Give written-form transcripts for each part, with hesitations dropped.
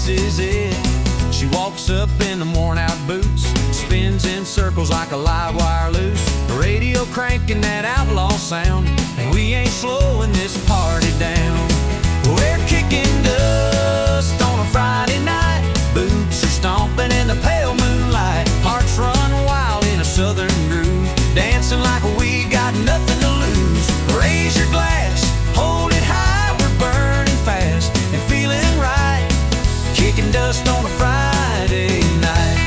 is it. She walks up in the worn-out boots, spins in circles like a live wire loose. The radio cranking that outlaw sound, and we ain't slowing this party down. We're kicking dust on a Friday night. Boots are stomping in the pale moonlight. Hearts run wild in a southern groove, dancing like we got nothing to lose. Raise your glass, hold it high, we're burning fast and feeling right. Kicking dust on a Friday night.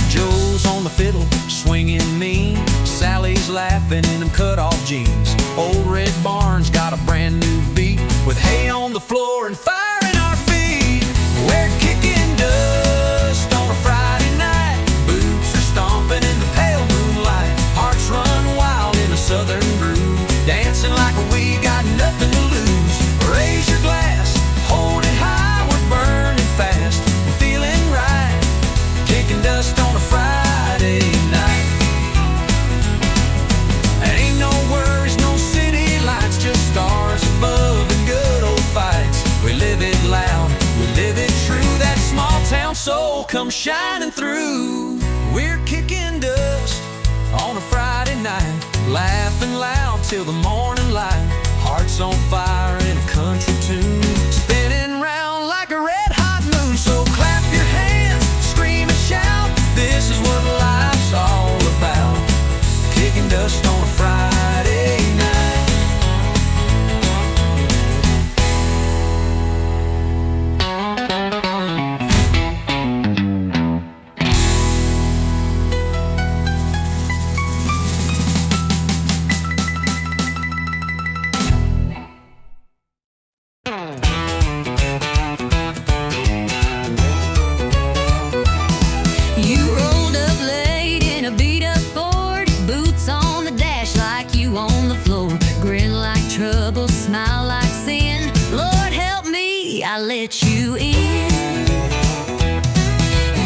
Joe's on the fiddle, swinging mean. Sally's laughing in them cut-off jeans. Old Red Barn's got a brand new beat, with hay on the floor and fire in our feet. We're kicking dust on a Friday night. Boots are stomping in the pale moonlight. Hearts run wild in a southern groove, dancing like we got nothing to lose. Raise your glass, hold it high, we're burning fast and feeling right. Kicking dust on a Friday night. Ain't no worries, no city lights, just stars above and good old fights. We live it loud, we live it true. That small town soul comes shining through. We're kicking dust on a Friday night, laughing loud till the morning light. Hearts on fire in a country tune, spinning round like a red-hot moon. So clap your hands, scream and shout, this is what life's all about. Kicking dust on a Friday night. You rolled up late in a beat-up Ford, boots on the dash like you on the floor. Grin like trouble, smile like sin. Lord help me, I let you in.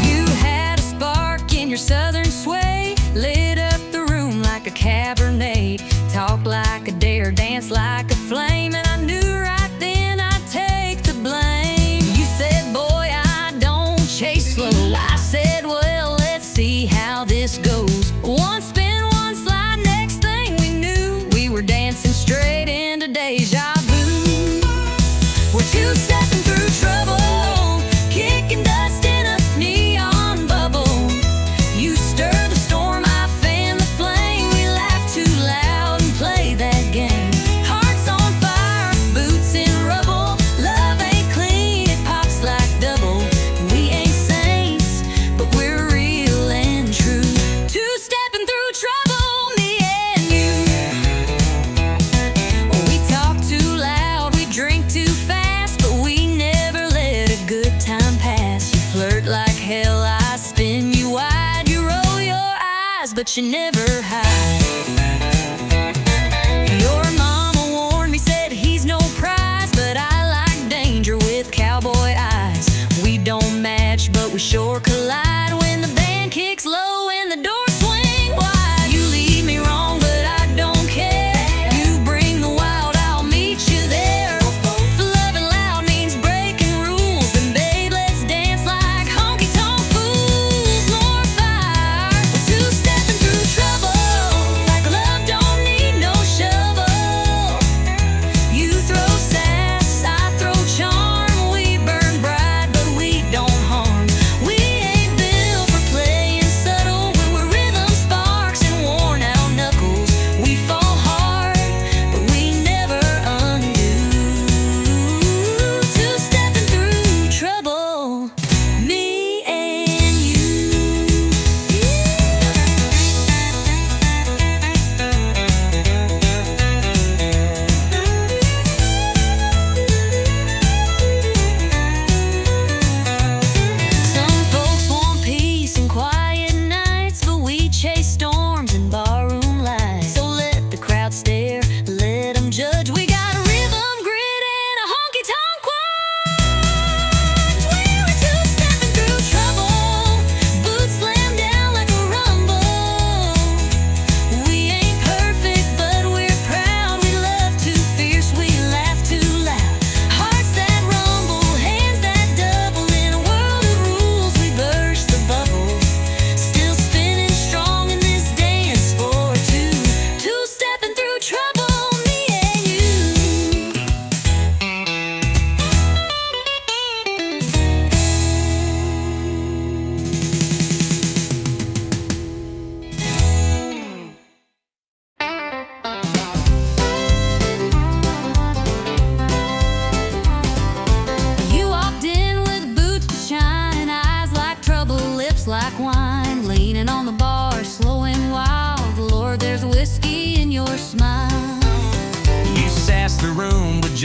You had a spark in your southern sway, lit up the room like a Cabernet. Talk like a dare, dance like a flame, and I knew right then I'd take the blame. You said, boy, I don't chase slow. I said, well, let's see how this goes. One spin, one slide, next thing we knew, we were dancing straight into deja vu. We're two-stepping through trouble, kicking dust in a neon bubble. You stir the storm, I fan the flame. We laugh too loud and play that game. Hearts on fire, boots in rubble. Love ain't clean, it pops like double. We ain't saints, but we're real and true. Two-stepping through trouble, me and you. We talk too loud, we drink too fast, but we never let a good time pass. You flirt like hell, I spin you wide. You roll your eyes, but you never hide. Your mama warned me, said he's no prize, but I like danger with cowboy eyes. We don't match, but we sure collide when the band kicks low and the doors swing wide. You lead me wrong, but I don't care. You bring the wild, I'll meet you there. Loving loud means breaking rules, and babe, let's dance like honky-tonk fools. More fire, we're two-stepping through trouble, like love don't need no shovel. You throw sass, I throw charm. We burn bright, but we don't harm. We ain't built for playing subtle.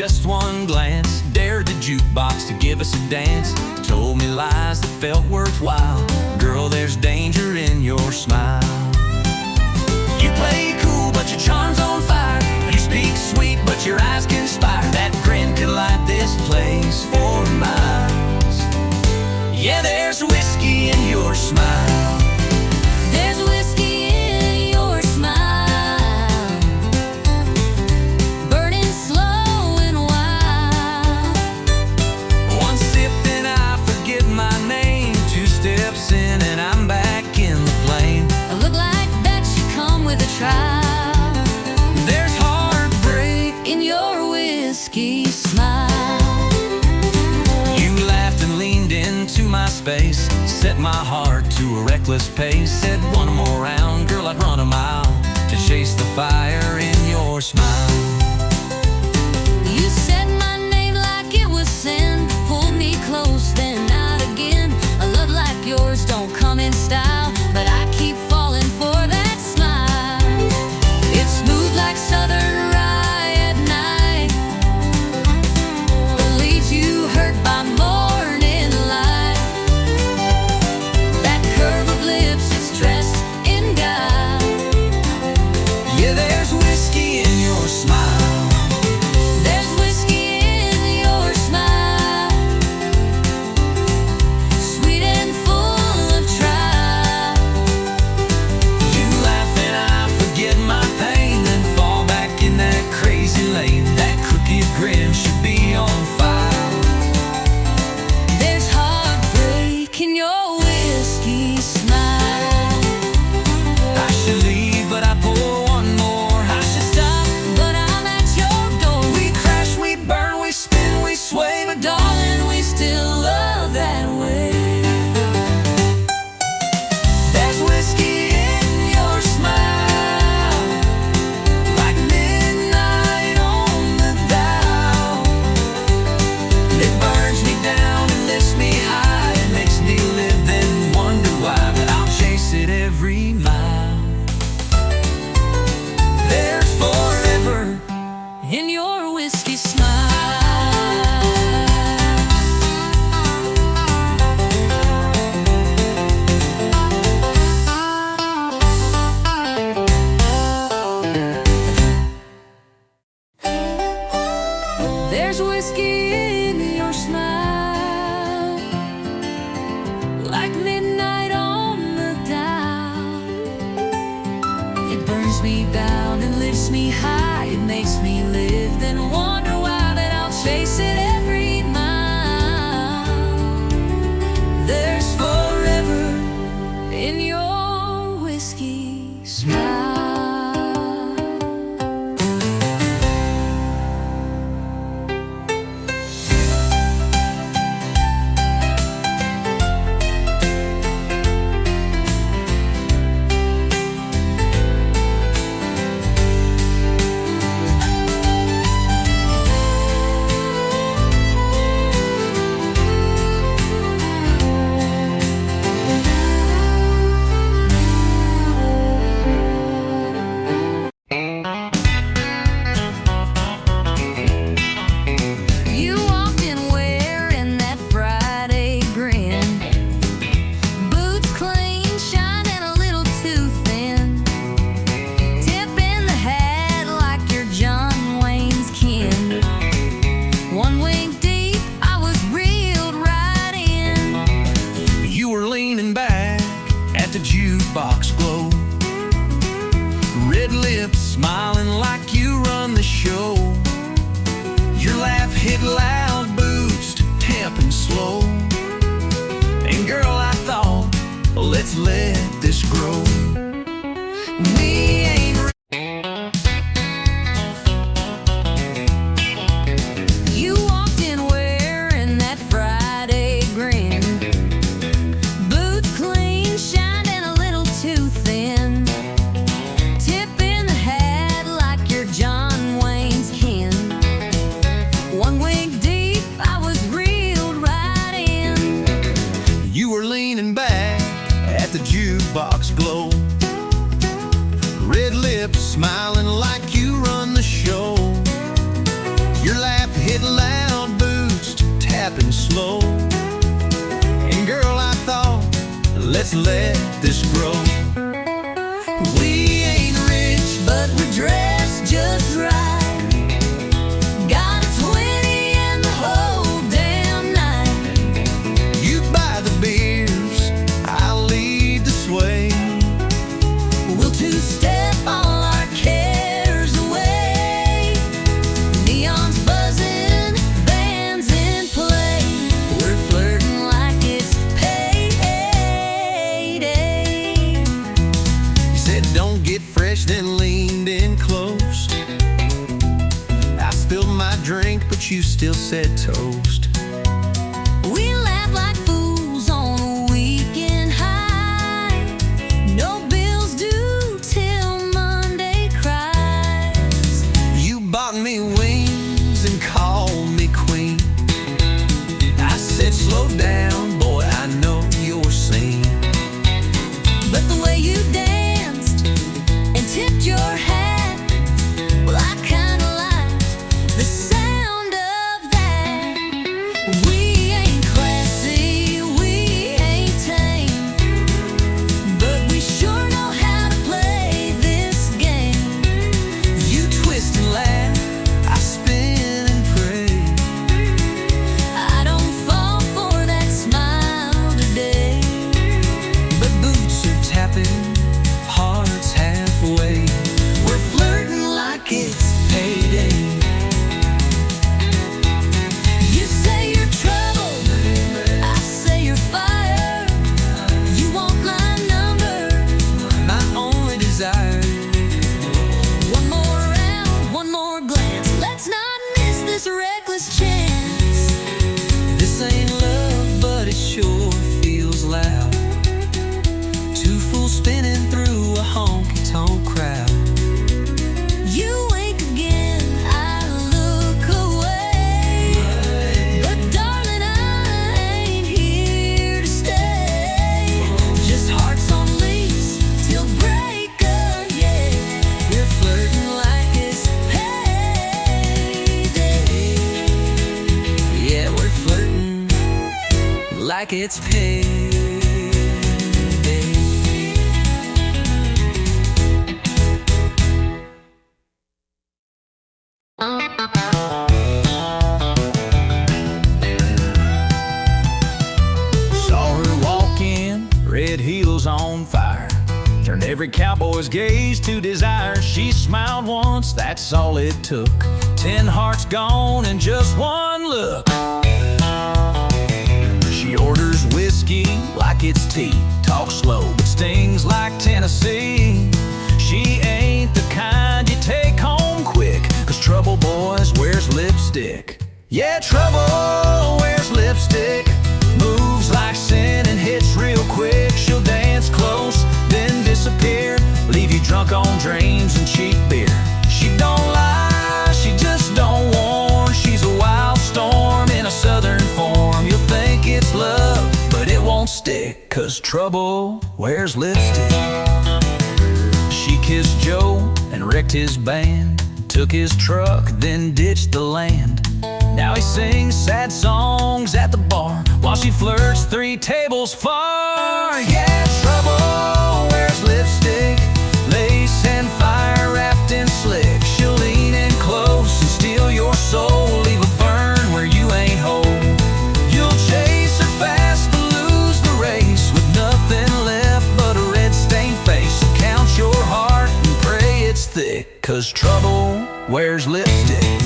just one glance dared the jukebox to give us a dance. Told me lies that felt worthwhile. Girl, there's danger in your smile. You play cool, but your charm's on fire. You speak sweet, but your eyes conspire. That grin could light this place for miles. Yeah, there's whiskey in your smile. There's whiskey in your smile, burning slow and wild. One sip and I forget my name. 2 steps in and I'm back in the flame. I look like that you come with a trial. There's heartbreak In your whiskey smile, You laughed and leaned into my space, set my heart to a reckless pace. Said one more round, girl, I'd run a mile to chase the fire in your smile. you said my name like it was sin. Pulled me close, then out again. A love like yours don't come in style, but I keep falling for that smile. It's smooth like southern rye at night, but leaves you hurt by morning light. That curve of lips is dressed in guile. Yeah, there's whiskey in your smile. There's whiskey in your smile, sweet and full of trial. You laugh and I forget my pain, then fall back in that crazy lane. That crooked grin should be on fire. There's heartbreak in your whiskey smile. I should leave, but I pour one more. I should stop, But I'm at your door. we crash, we burn, we spin, we sway, but Darling, we still love that way. there's whiskey in your smile, like midnight on the dial. It burns me down and lifts me high. It makes me live, then wonder why. But I'll chase it every mile. There's forever In your whiskey smile. There's whiskey in your smile, like midnight on the dial. It burns me down and lifts me high. It makes me live, then wonder why. But I'll chase it every mile. There's forever in your whiskey smile. You walked in wearing that Friday grin, boots clean, shining a little too thin, tipping the hat like you're John Wayne's kin. One wink deep, I was reeled right in. You were leaning back at the jukebox glow, red lips smiling like you run the show. Your laugh hit loud, boost, temp and slow. And girl, I thought, let's let this grow. We ain't You walked in wearing that Friday grin, boots clean, shining a little too thin, tipping the hat like you're John Wayne's kin. One wink deep, I was reeled right in. You were leaning back at the jukebox glow, red lips smiling like you run the show. Your laugh let's let this grow. We ain't rich, but we're dressed just right. Got a 20 and the whole damn night. You buy the beers, I'll lead the sway. We'll two-step all our cares away. Neon's buzzing, bands in play. We're flirting like it's payday. You said don't get fresh, then leaned in close. I spilled my drink, but you still said toast. We laugh like fools on a weekend high. No bills due till Monday cries. You bought me wings and called me queen. I said slow down, boy, I know you're seen. But the way you danced and tipped your hat, well, I kinda liked the sound of that. We ain't classy, we ain't tame, but we sure know how to play this game. You twist and laugh, I spin and pray. I don't fall for that smile today. But boots are tapping, hearts halfway. We're flirting like it's payday. You say you're troubled, I say you're fire. You want my number, My only desire. one more round, one more glance. Let's not miss this reckless chance. This ain't love, but it sure feels loud. Two fools spinning through a honky-tonk crowd. You wink again, I look away. But darling, I ain't here to stay. Just hearts on lease till break of day. We're flirting like it's payday. Yeah, we're flirting like it's payday. Saw her walk in, red heels on fire. Turned every cowboy's gaze to desire. She smiled once, that's all it took. 10 hearts gone in just one look. She orders whiskey like it's tea. Talks slow but stings like Tennessee. She ain't the kind you take home quick, 'cause trouble boys wears lipstick. Yeah, trouble wears lipstick. Moves like sin and hits real quick. She'll dance close, then disappear. Leave you drunk on dreams and cheap beer. She don't lie, she just don't warn. She's a wild storm in a southern form. You'll think it's love, but it won't stick, 'cause trouble wears lipstick. She kissed Joe and wrecked his band. Took his truck, then ditched the land. Now he sings sad songs at the bar while she flirts 3 tables far. Yeah, trouble wears lipstick. Lace and fire wrapped in slick. She'll lean in close and steal your soul. Leave a burn where you ain't whole. You'll chase her fast but lose the race, with nothing left but a red-stained face. So count your heart and pray it's thick, 'cause trouble wears lipstick.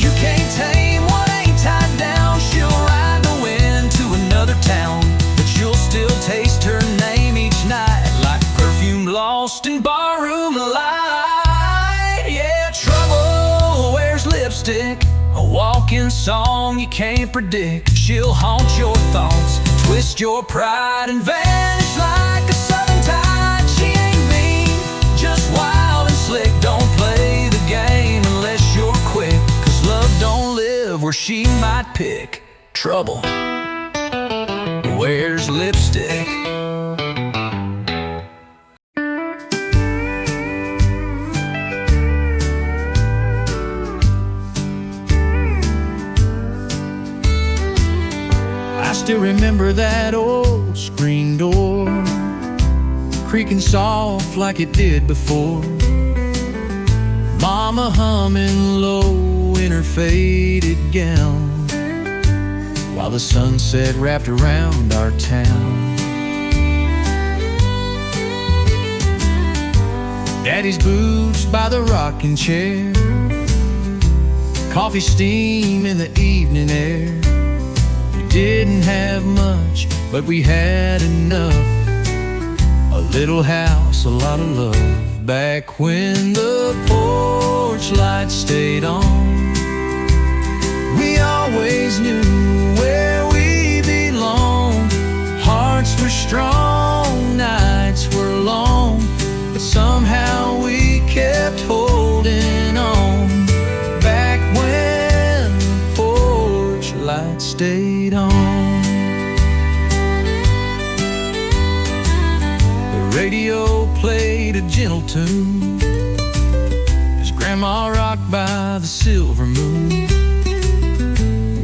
You can't tame what ain't tied down. She'll ride the wind to another town, but you'll still taste her name each night like perfume lost in barroom light. Yeah, trouble wears lipstick. A walking song you can't predict. She'll haunt your thoughts, twist your pride, and vanish like a southern tide. She ain't mean, just wild and slick. Don't play the game unless you're quick, 'cause love don't live where she might pick. Trouble wears lipstick. still remember that old screen door creaking soft like it did before. Mama humming low in her faded gown while the sunset wrapped around our town. Daddy's boots by the rocking chair, coffee steam in the evening air. We didn't have much, but we had enough. A little house, a lot of love. Back when the porch light stayed on, we always knew where we belonged. Hearts were strong, nights were long, but somehow we kept holding on. Back when the porch light stayed on. The radio played a gentle tune as Grandma rocked by the silver moon.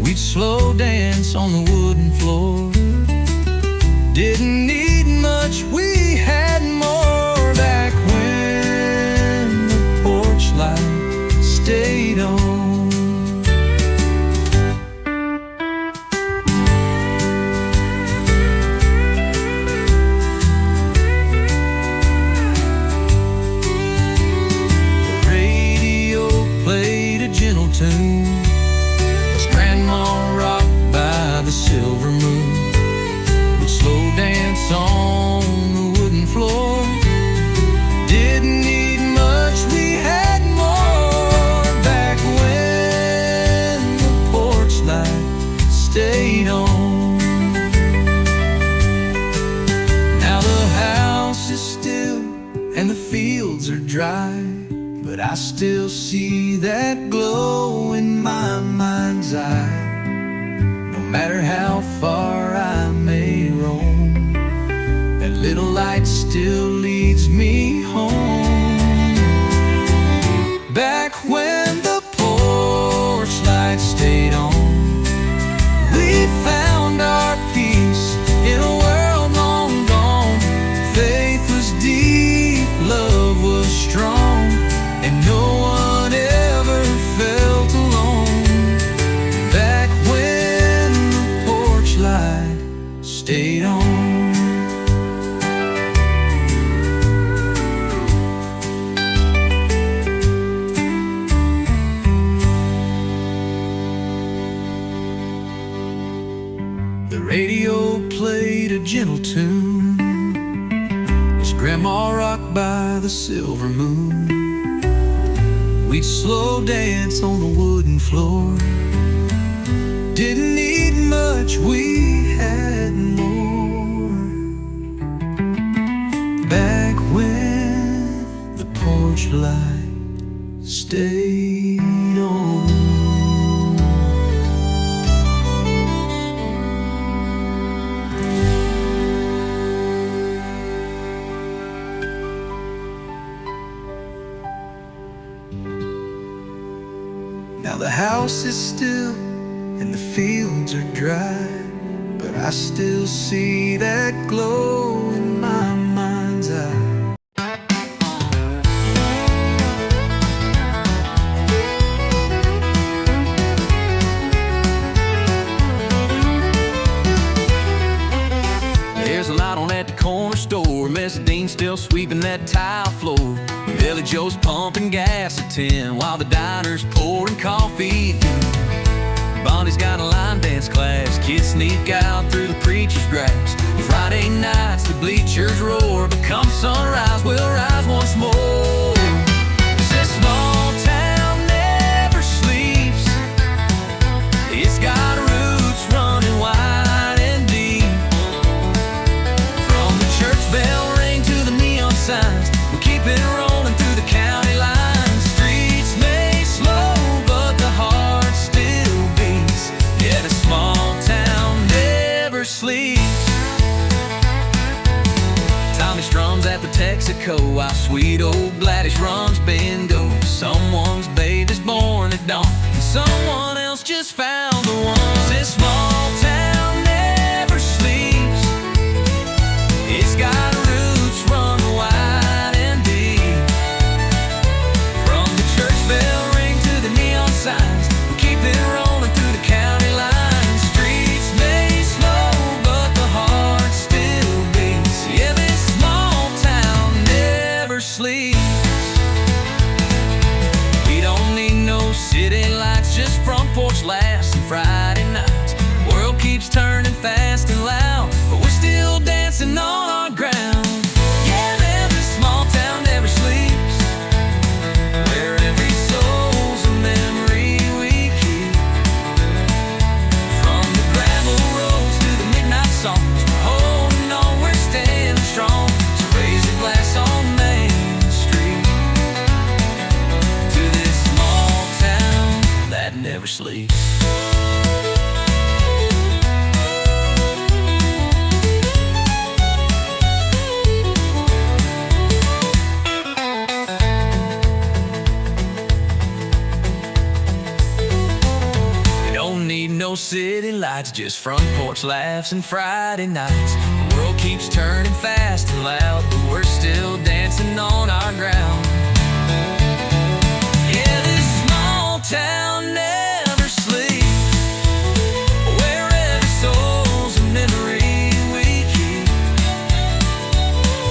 We'd slow dance on the wooden floor. Didn't need much, we had more. Back when the porch light stayed on. The radio played a gentle tune as Grandma rocked by the silver moon. We'd slow dance on the wooden floor. Didn't need much, we had more. Back when the porch light stayed on. Now the house is still and the fields are dry, but I still see that glow in my mind's eye. No matter how far I may roam, that little light still leads me home. Back when the porch light stayed on, we found our peace in a world long gone. Faith was deep, love was strong, and no one ever felt alone. Back when the porch light stayed on. The radio played a gentle tune as Grandma rocked by the silver moon. We'd slow dance on the wooden floor. Didn't need much, we had more. Back when the porch light stayed on. Now the house is still and the fields are dry, but I still see that glow in my mind's eye. There's a light on at the corner store, Miss Dean's still sweeping that tile floor. Billy Joe's pumping gas at 10 while the diner's pouring coffee. Bonnie's got a line dance class, kids sneak out through the preacher's grass. Friday nights the bleachers roar, but come sunrise we'll rise once more. This small town never sleeps. It's got roots running wide and deep. From the church bell ring to the neon signs, we keep it rolling through the county lines. Streets may slow, but the heart still beats. Yeah, the small town never sleeps. Tommy strums at the Texaco while sweet old Gladys runs bingo. Someone's baby's born at dawn, and someone else just found the one. This small town never lights, just front porch laughs and Friday nights. The world keeps turning fast and loud, but we're still dancing on our ground. Yeah, this small town never sleeps, where every soul's a memory we keep.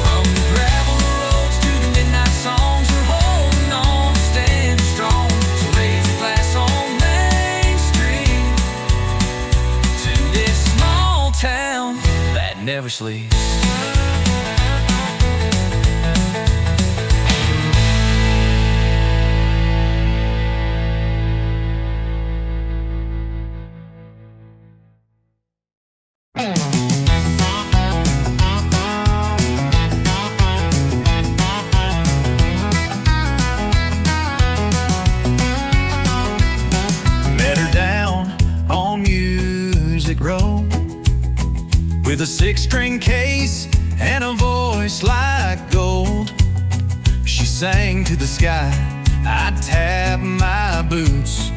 From the gravel roads to the midnight songs, we're holding on, staying strong. So raise a glass on Main Street to this small town that never sleeps. Met her down on Music Row with a 6-string case and a voice like gold. She sang to the sky, I tapped my boots,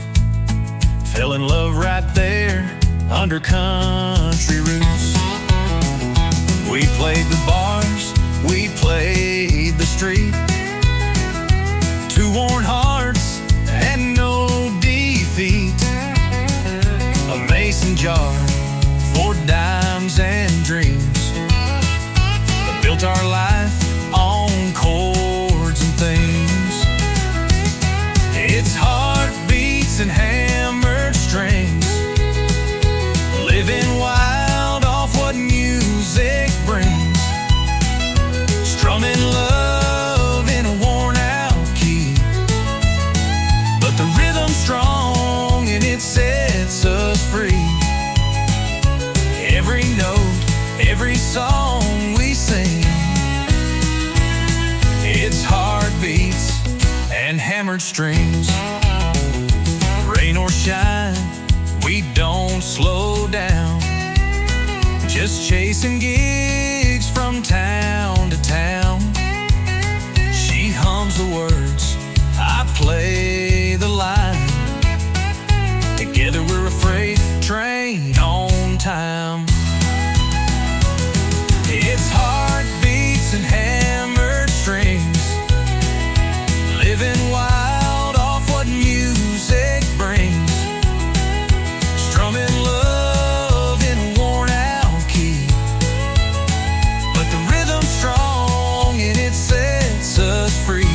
fell in love right there under country roots. We played the bars, we played the street, 2 worn hearts and no defeat. A mason jar for dimes and dreams, but built our life on chords and themes. It's heartbeats and hammered strings, living wild off what music brings. Strumming love in a worn out key, but the rhythm's strong and it sets us free. Every note, every song we sing, it's heartbeats and hammered strings. Rain or shine, we don't slow down, just chasing gigs from town to town. She hums the words, I play the line. Together we're a freight train on time. It's heartbeats and hammered strings, living wild off what music brings. Strumming love in a worn out key, but the rhythm's strong and it sets us free.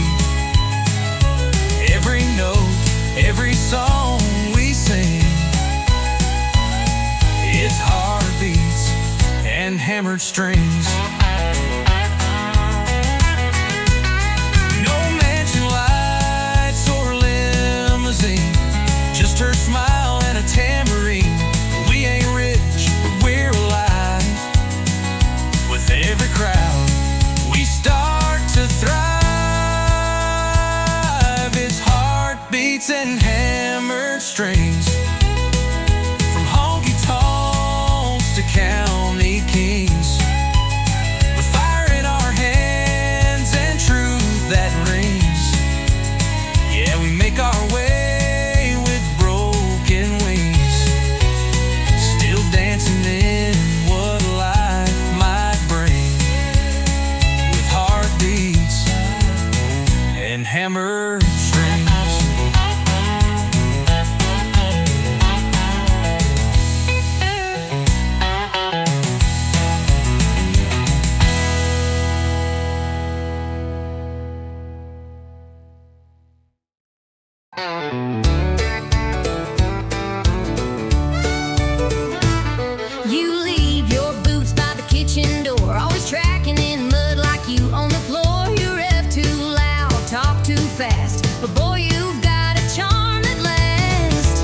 Every note, every song we sing, it's heartbeats and hammered strings. No mansion lights or limousine, just her smile and a tambourine. We ain't rich, but we're alive. With every crowd, we start to thrive. It's heartbeats and hammered strings, from honky-tonks to county kings. With fire in our hands and truth that rings, yeah, we make our way with broken wings. Still dancing in what life might bring, with heartbeats and hammered strings. You leave your boots by the kitchen door, always tracking in mud like you on the floor. You rev too loud, talk too fast, but boy, you've got a charm that lasts.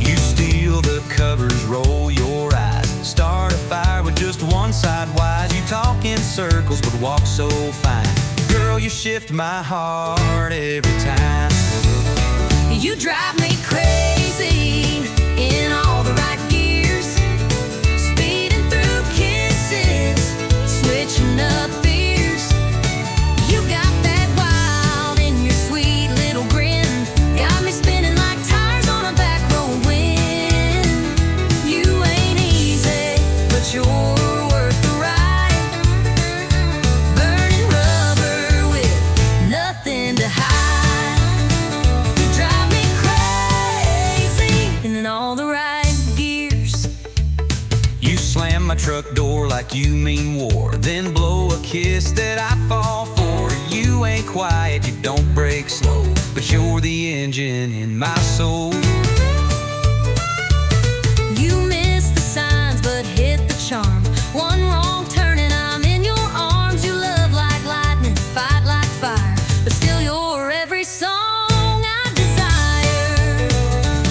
You steal the covers, roll your eyes, start a fire with just one side wise. You talk in circles but walk so fine. Girl, you shift my heart every time. You drive me crazy in all the right gears, speeding through kisses, switching up fears. You got that wild in your sweet little grin, got me spinning like tires on a back road wind. my truck door like you mean war, then blow a kiss that I fall for. You ain't quiet, you don't break slow, but you're the engine in my soul. You miss the signs but hit the charm. One wrong turn and I'm in your arms. You love like lightning, fight like fire, but still you're every song I desire.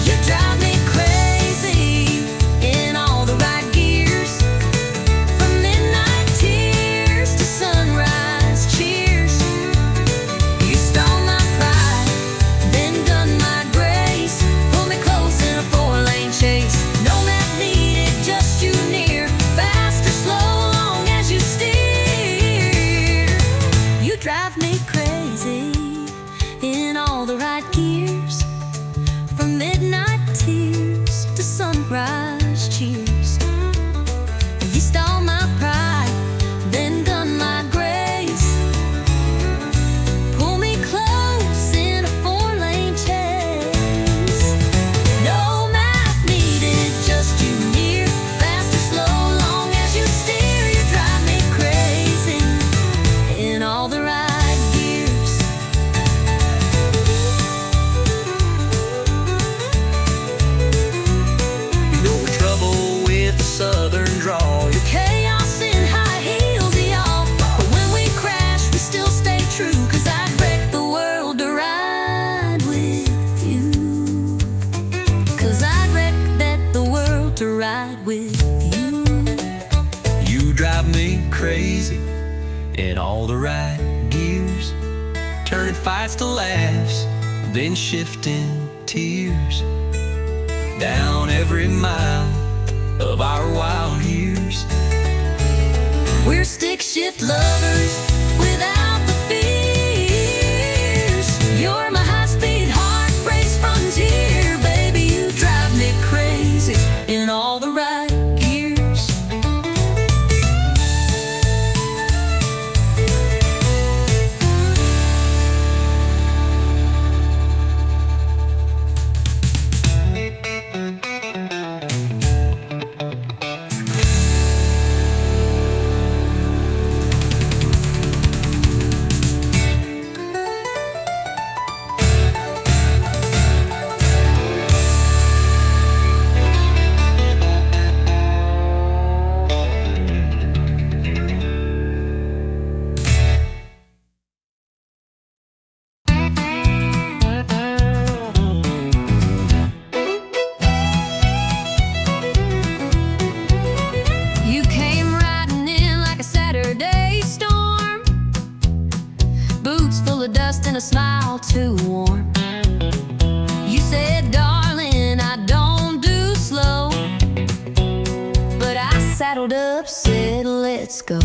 You drive me crazy in all the right gears, from midnight tears to sunrise cheers. You stole my pride, then done my grace, pulled me close in a four-lane chase. No map needed, just you near, fast or slow, long as you steer. You drive me crazy in all the right gears, from midnight tears to sunrise cheers. You stole my pride, then done my grace, pull me close in a four-lane chase. No map needed, just you near, fast or slow, long as you steer. You drive me crazy in all the right gears. No trouble with the southern drawl. Chaos in high heels, y'all, but when we crash, we still stay true. 'Cause I'd wreck the world to ride with you. 'Cause I'd wreck the world to ride with you. You drive me crazy in all the right gears, turning fights to laughs, then shifting tears. Down every mile of our wild years. We're stick shift lovers without the fears. You're my high-speed heart race frontier, baby. You drive me crazy in all the right gears. You came riding in like a Saturday storm, boots full of dust and a smile too warm. You said, darling, I don't do slow, but I saddled up, said, let's go.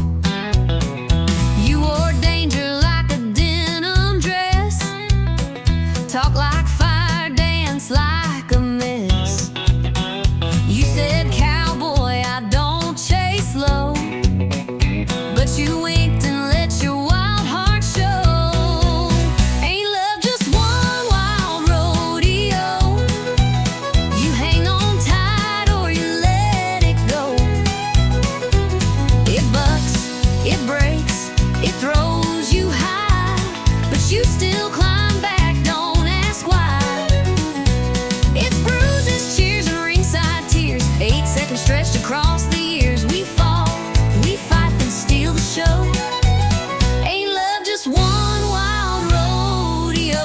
You wore danger like a denim dress, talk like fire, dance like a mess. You said, cowboy, I don't chase low, but you winked and let your wild heart show. Ain't love just one wild rodeo? You hang on tight or you let it go. It bucks, it breaks, it throws you high, but you still climb back, don't ask why. It's bruises, cheers, and ringside tears, 8 seconds stretched across the years. We fall, we fight, then steal the show. Ain't love just one wild rodeo?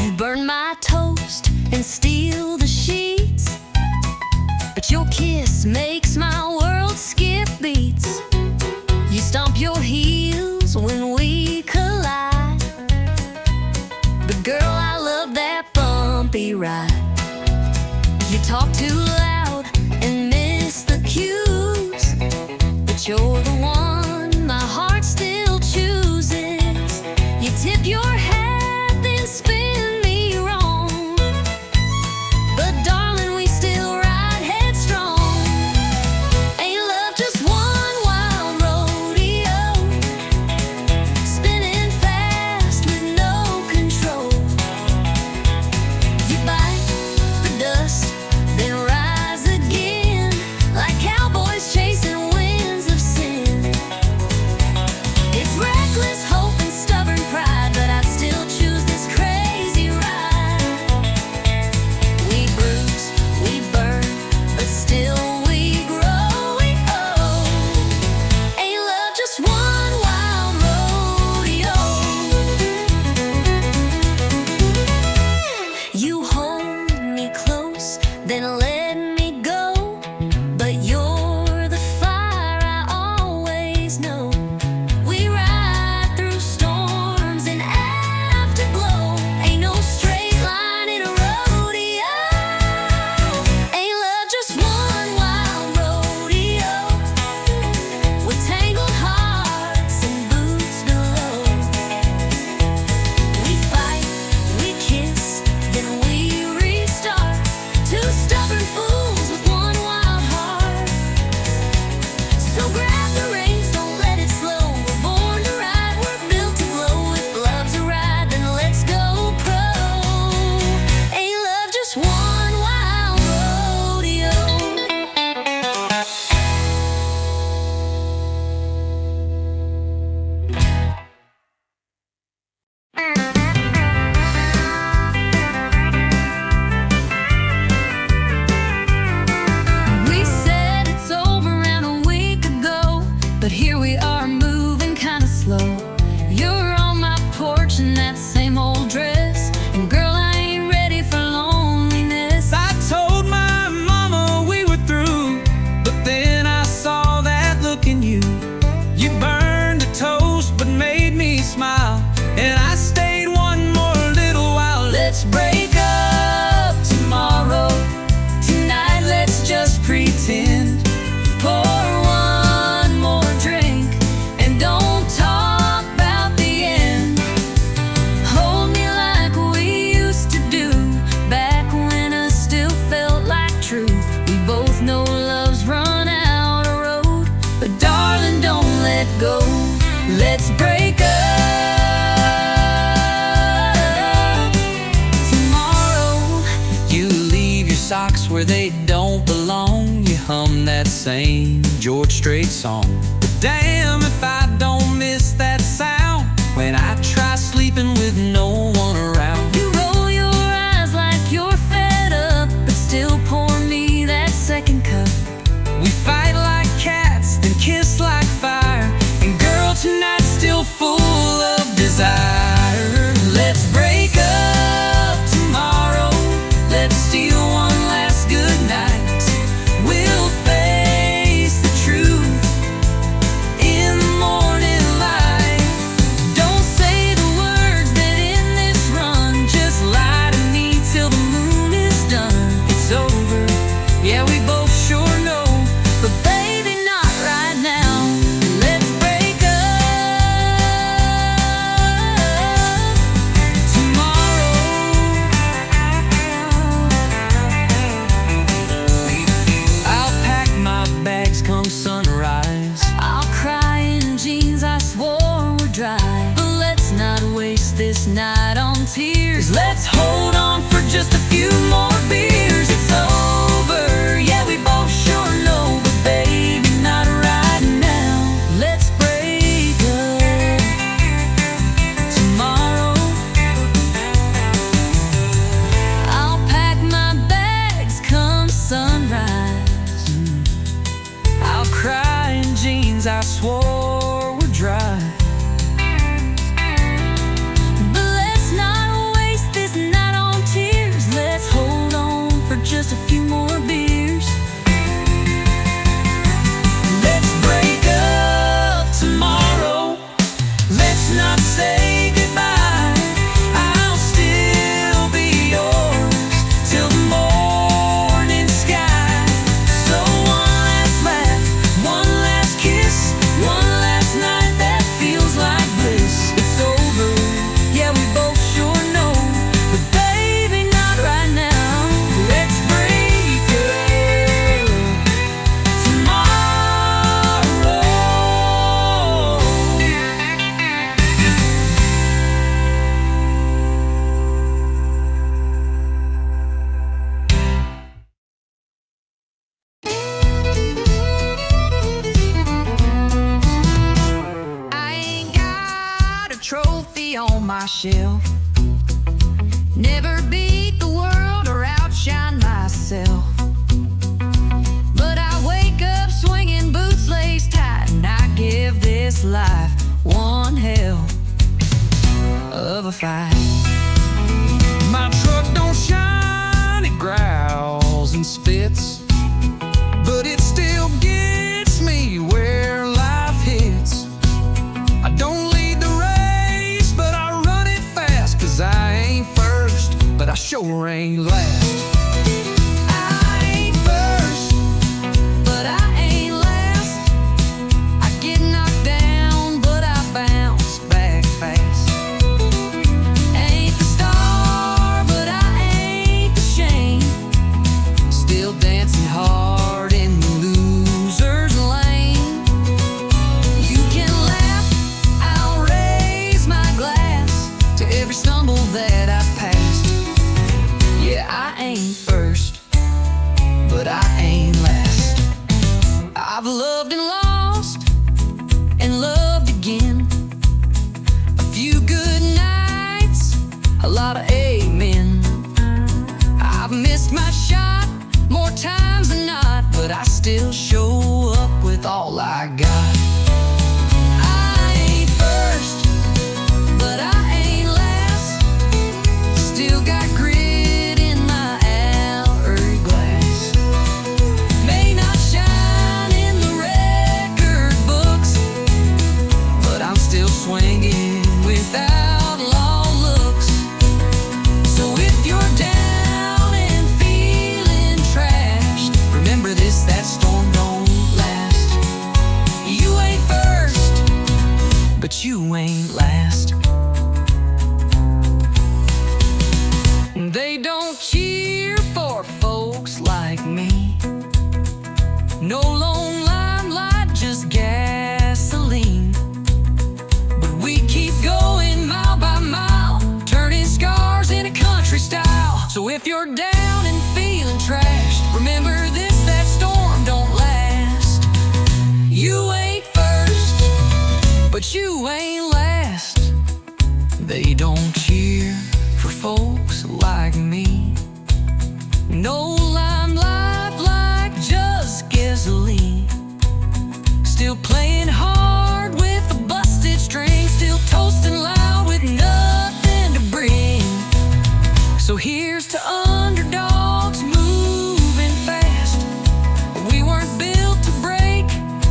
You burn my toast and steal the sheets, but your kiss makes my world skip beats. You stomp your heels when we collide, but girl, I love that bumpy ride. You talk too loud and miss the cues, but you're the one my heart still chooses. You tip your hat, then spin me wrong, but darling, we still ride headstrong. Ain't love just one wild rodeo, spinning fast with no control. You bite the dust, then ride then let me go. But you're the fire I always know. We ride through storms and afterglow. Ain't no straight line in a rodeo. Ain't love just one wild rodeo with tangled hearts and boots below. We fight, we kiss, then we restart. Two stubborn fools with one wild heart. So grab the reins, don't let it slow. We're born to ride, we're built to glow. If love's a ride, then let's go pro. Ain't love just one wild rodeo. We said it's over around a week ago, but here we are moving kinda slow. You're on my porch in that same old dress, and girl, I ain't ready for loneliness. I told my mama we were through, but then I saw that look in you. You burned the toast but made me smile, and I stayed one more little while. Let's break up tomorrow. Tonight let's just pretend. Pour one more drink and don't talk about the end. Hold me like we used to do, back when us still felt like true. We both know love's run out of road, but darling, don't let go. Let's break up tomorrow. You leave your socks where they don't belong. You hum that same George Strait song. But damn if I don't miss that sound when I try sleeping with no one around. You roll your eyes like you're fed up, but still pour me that second cup. We fight like cats, then kiss like fire, and girl, tonight's still full of desire. Let's break up tomorrow. Let's steal one last good night. We'll face the truth in the morning light. Don't say the words that end this run. Just lie to me till the moon is done. It's over, yeah, we both sure know, but baby, not right now. Let's break up tomorrow. I'll pack my bags come sunrise. I'll cry in jeans I swore were dry. But let's not waste this night on tears. Let's hold on for just a few more beers. It's over, yeah, we both sure know, but baby, not right now. Let's break up tomorrow. I'll pack my bags come sunrise. I'll cry in jeans I swore were dry. But let's not waste this night on tears. Let's hold on for just a few more beers. Let's break up tomorrow. Let's not say goodbye. I'll still be yours till the morning sky. So one last laugh, one last kiss, one last night that feels like bliss. It's over, yeah, we both sure know, but baby, not right now. Let's break up tomorrow. I ain't got a trophy on my shelf. Never beat the world or outshine myself. But I wake up swinging boots laced tight, and I give this life one hell of a fight. My truck don't shine, it growls and misfits, but it still gets me where life hits. I don't lead the race, but I run it fast, 'cause I ain't first, but I sure ain't last. I ain't first, but I ain't last. I get knocked down, but I bounce back fast. Ain't the star, but I ain't the shame. Still dancing hard in the loser's lane. You can laugh, I'll raise my glass to every stumble that I've passed. Yeah, I ain't first, but I ain't last. I've loved and lost and loved again. A few good nights, a lot of amen. I've missed my shot more times than not, but I still show up with all I got. I ain't first, but I ain't last. Still got grit in my hourglass. May not shine in the record books, but I'm still swinging without law looks. So if you're down and feeling trashed, remember this, that storm don't last. You ain't first, but you ain't last. They don't cheer for folks like me. No lone limelight, just gasoline. But we keep going mile by mile, turning scars into country style. So if you're down and feeling trashed, remember this, that storm don't last. You ain't first, but you ain't last. They don't cheer for folks like me. No limelight, like just gasoline. Still playing hard with a busted string, still toasting loud with nothing to bring. So here's to underdogs moving fast. We weren't built to break,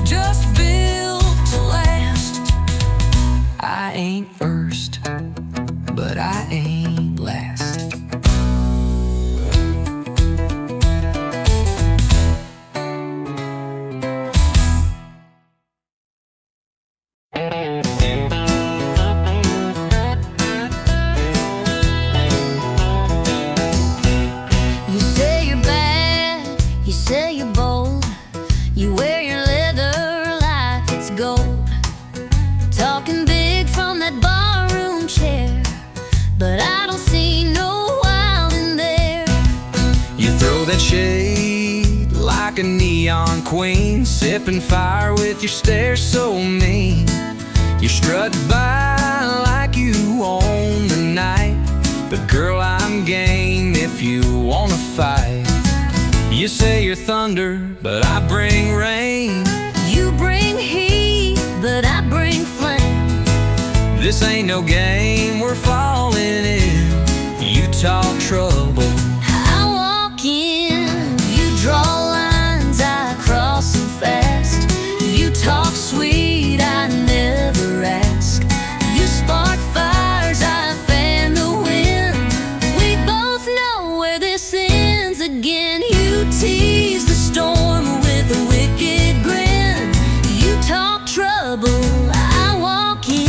just built to last. I ain't first, but I ain't last. You say you're bad, you say you're bold. You wear your leather like it's gold. Talking big from that barroom chair, but I don't see no wild in there. You throw that shade like a neon queen, sipping fire with your stare so mean. You strut by like you own the night, but girl, I'm game if you wanna fight. You say you're thunder, but I bring rain. You bring heat, but I bring flame. This ain't no game, we're falling in. You talk trouble, I walk in, you draw lines, I cross them fast. You talk sweet, I never ask. You spark fires, I fan the wind. We both know where this ends again. You tease the storm with a wicked grin. You talk trouble, I walk in.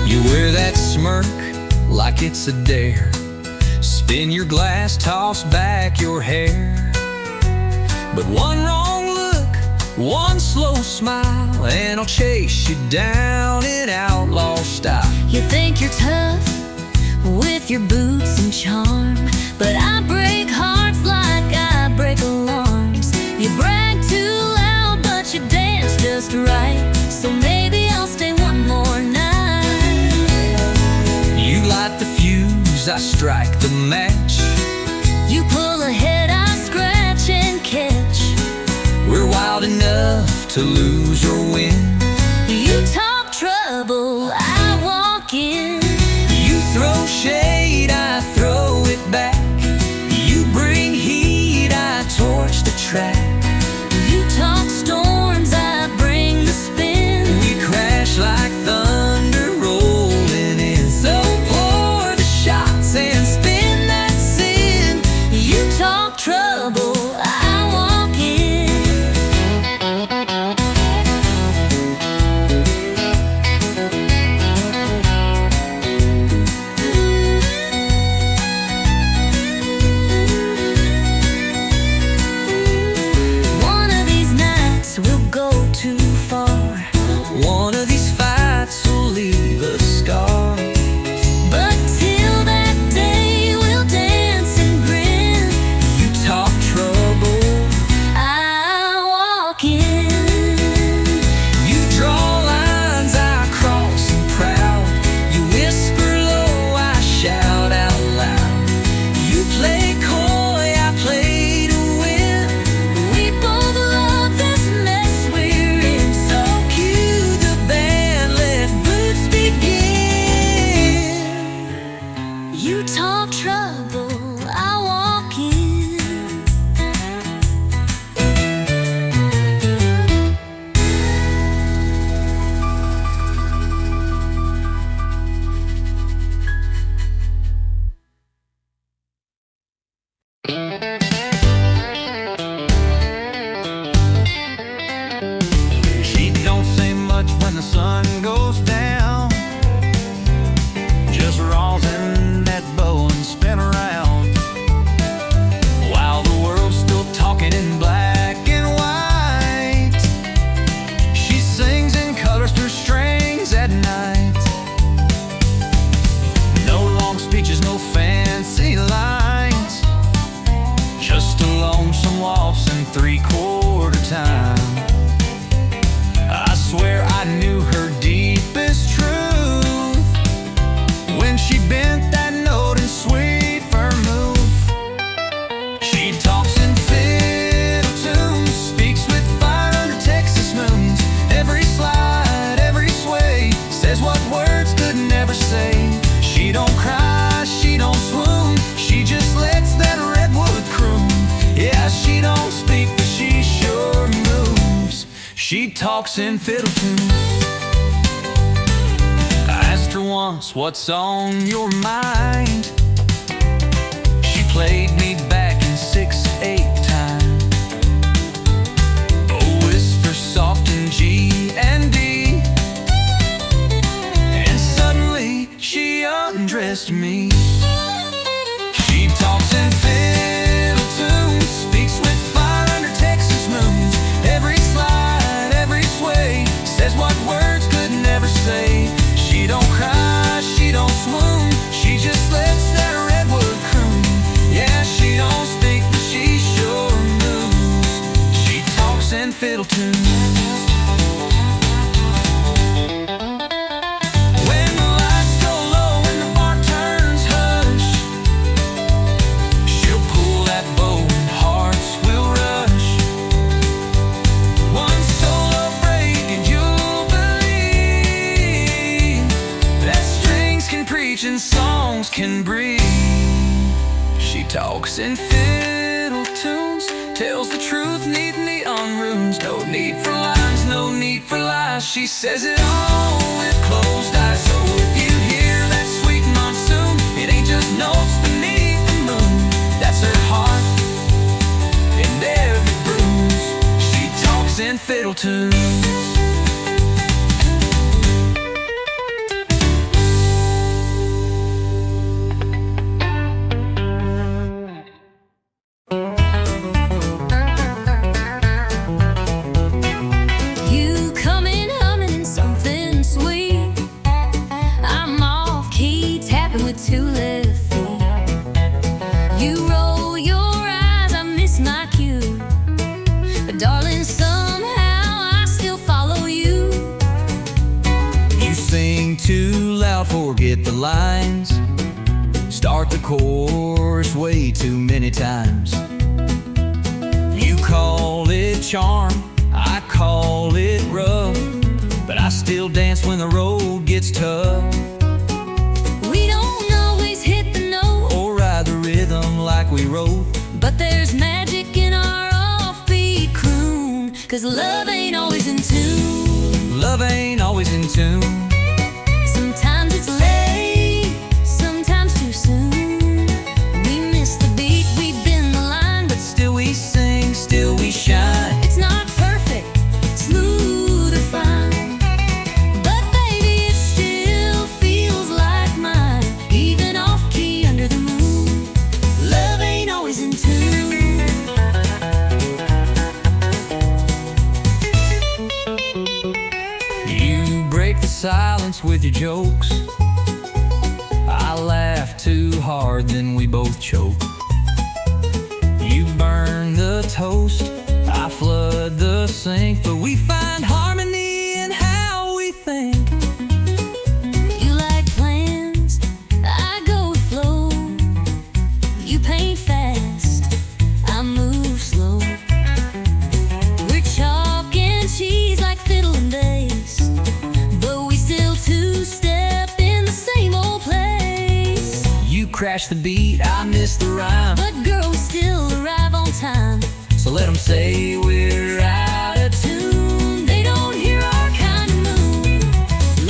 you wear that smirk like it's a dare. Spin your glass, toss back your hair. But one wrong look, one slow smile, and I'll chase you down in outlaw style. You think you're tough with your boots and charm, but I break hearts like I break alarms. You brag too loud, but you dance just right. So maybe I'll stay one more night. You light the fuse, I strike the match. You pull ahead, I scratch and catch. We're wild enough to lose or win. You talk trouble, I walk in. You throw shade, I throw it back. 3/4 time. I swear I knew her deepest truth when she bent that note in sweet vermouth. She talks in fiddle tunes, speaks with fire under Texas moons. Every slide, every sway, says what words could never say. She don't cry, she don't swoon, she just lets that redwood croon. Yeah, she don't speak, but she sure moves. She talks in fiddle tunes. I asked her once, what's on your mind? She played me back in 6/8 time. A whisper soft in G and D, and suddenly she undressed me. She talks in fiddle tunes, speaks with fire under Texas moons. Every slide, every sway, says what words could never say. She don't cry, she don't swoon, she just lets that redwood croon. Yeah, she don't speak, but she sure moves. She talks in fiddle tunes. When the lights go low and the bar turns hush, she'll pull that bow and hearts will rush. One solo break and you'll believe that strings can preach and songs can breathe. She talks in fiddle tunes, tells the truth, neat neon runes. No need for lines, no need for lies. She says it all with closed eyes. So if you hear that sweet monsoon, it ain't just notes beneath the moon. That's her heart and every bruise. She talks in fiddle tunes. You come in humming something sweet. I'm off key, tapping with 2 left feet. You roll your eyes, I miss my cue. But darling, somehow I still follow you. You sing too loud, forget the lines. Start the chorus way too many times. You call it charm, I call it rough, but I still dance when the road gets tough. We don't always hit the note, Or ride the rhythm like we wrote. but there's magic in our offbeat croon. 'Cause love ain't always in tune. Love ain't always in tune. Sometimes it's late, sometimes too soon. We miss the beat, we bend the line, but Still we sing, still we shine. it's not perfect, smooth or fine. But baby, it still feels like mine, even off key under the moon. Love ain't always in tune. You break the silence with your jokes. I laugh too hard, then we both choke. You burn the toast, I flood the sink, but we find harmony in how we think. You like plans, I go with flow. You paint fast, I move slow. We're chalk and cheese like fiddle and bass, but we still two-step in the same old place. You crash the beat, I miss the rhyme. But girl, we still arrive on time. So let 'em say we're out of tune. They don't hear our kind of moon.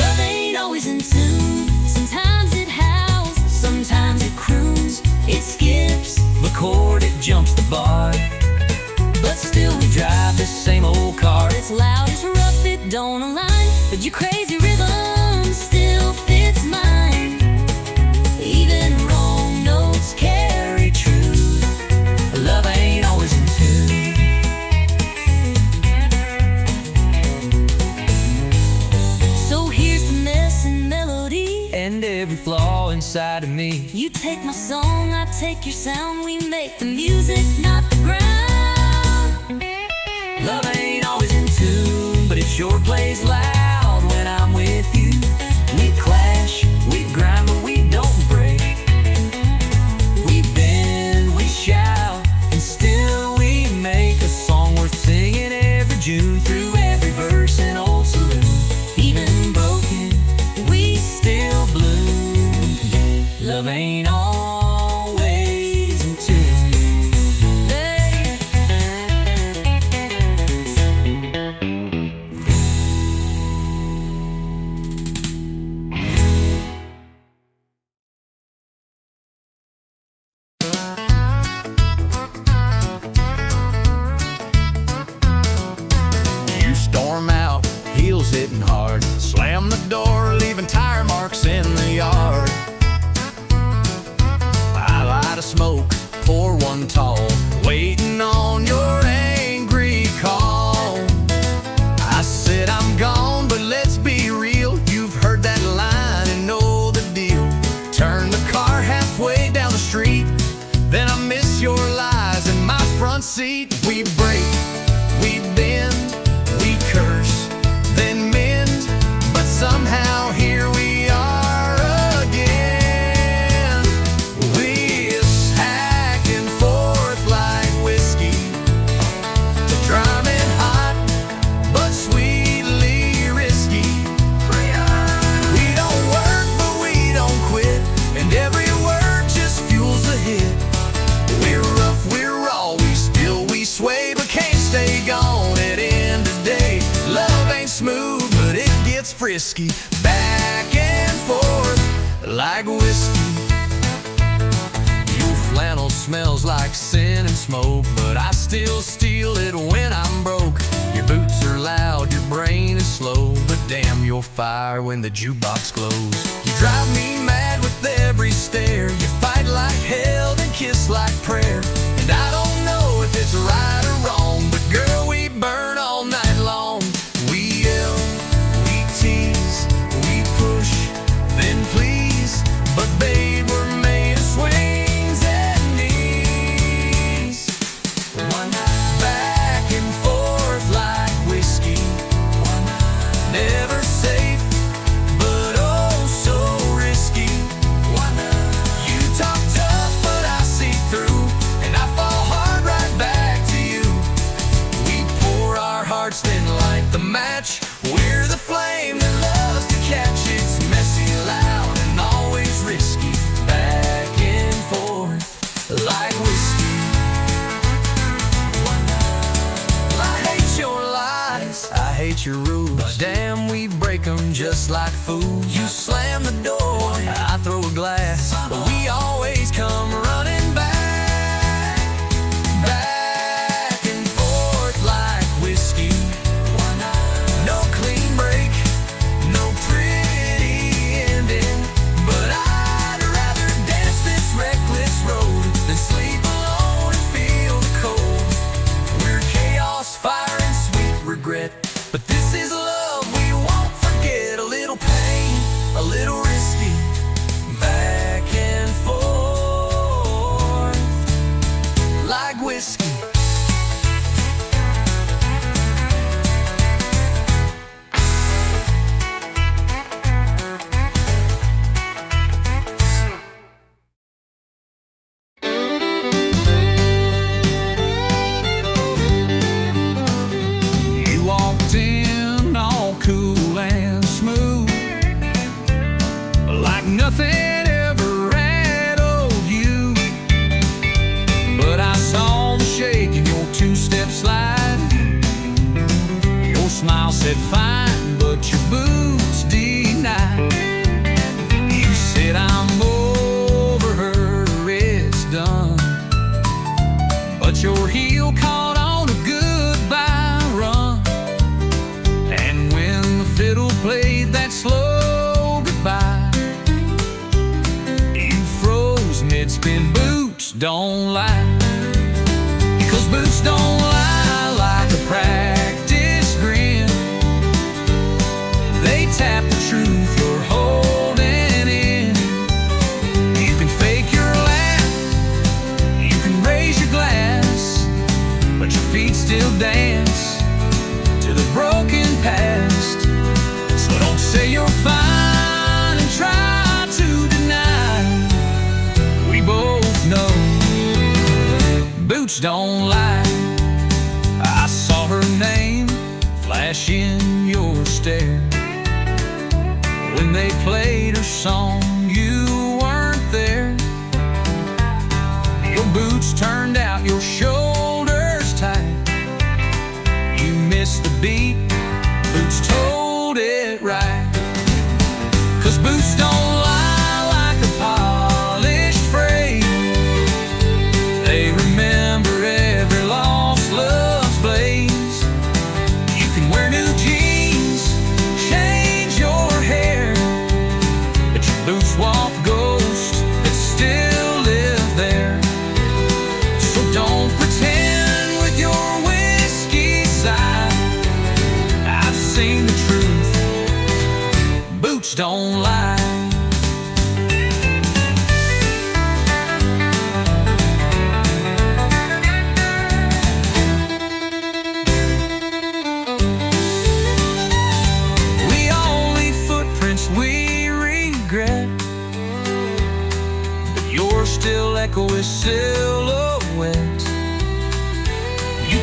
Love ain't always in tune. Sometimes it howls, sometimes it croons. It skips, The chord, it jumps the bar, but still we drive this same old car. It's loud, it's rough, it don't align, but your crazy rhythm still fits mine. Even wrong notes carry truth. Love ain't always in tune. So here's the mess and melody, And every flaw inside of me. you take my song, I take your sound. We make the music, not the ground. wheels hitting hard. Slam the door, leaving tire marks in the yard. I light a smoke, pour one tall, waiting on your angry call. I said I'm gone, but let's be real. You've heard that line and know the deal. Turn the car halfway down the street, then I miss your lies in my front seat. We break, we bend, we curse, then mend, but somehow here we are again. We hack and forth like whiskey, drumming hot, but sweetly risky. We don't work, but we don't quit, and every word just fuels the hit. We're rough, we're raw, we spill, we sway, but can't stay gone at end of day. Love ain't smooth, but it gets frisky, back and forth like whiskey. Your flannel smells like sin and smoke, but I still steal it when I'm broke. Your boots are loud, your brain is slow, but damn, you're fire when the jukebox glows. You drive me mad with every stare. You fight like hell, then kiss like prayer. And I don't know if it's right or wrong, but girl, we burn all night long. We yell, we tease, we push, then please, but babe, we're made of swings and knees. One night, back and forth like whiskey. One night, never safe, but oh so risky. One night, you talk tough, but I see through, and I fall hard right back to you. We pour our hearts, then light the match. We're the flame that loves to catch. It's messy, loud, and always risky, back and forth like whiskey. I hate your lies, I hate your rules, but damn, we break them just like fools. You slam the door, I throw a glass, but we always come running back, back and forth like whiskey. No clean break, no pretty ending, but I'd rather dance this reckless road than sleep alone and feel the cold. We're chaos, fire, and sweet regret, but this is love we won't forget. A little pain, a little risky, back and forth like whiskey. You walked in all cool and smooth, like nothing ever rattled you. But I saw the shake in your two-step slide. Your smile said fine, but your boots denied. You said I'm over her, it's done, but your heel caught on a goodbye run. And when the fiddle played that slow goodbye, you froze mid-spin. Boots don't lie, because boots don't lie like a practiced grin. They tap the truth you're holding in. You can fake your laugh, you can raise your glass, but your feet still dance to the broken past. So don't say you're fine and try to deny. We both know boots don't lie. I saw her name flash in your stare. When they played her song, you weren't there. Your boots turned out, your shoulders tight. You missed the beat, boots told it right. 'Cause boots don't lie like a polished phrase. They remember every lost love's blaze. You can wear new jeans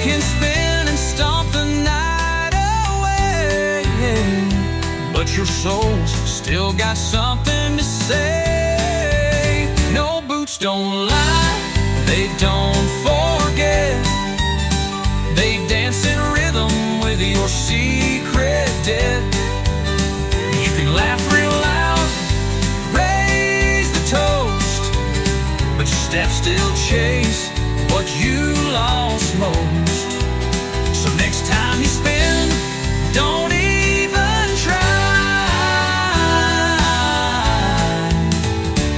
can spin and stomp the night away, but your soul's still got something to say. No, boots don't lie, they don't forget. They dance in rhythm with your secret debt. You can laugh real loud, raise the toast, but your steps still chase what you lost most. So next time you spin, don't even try,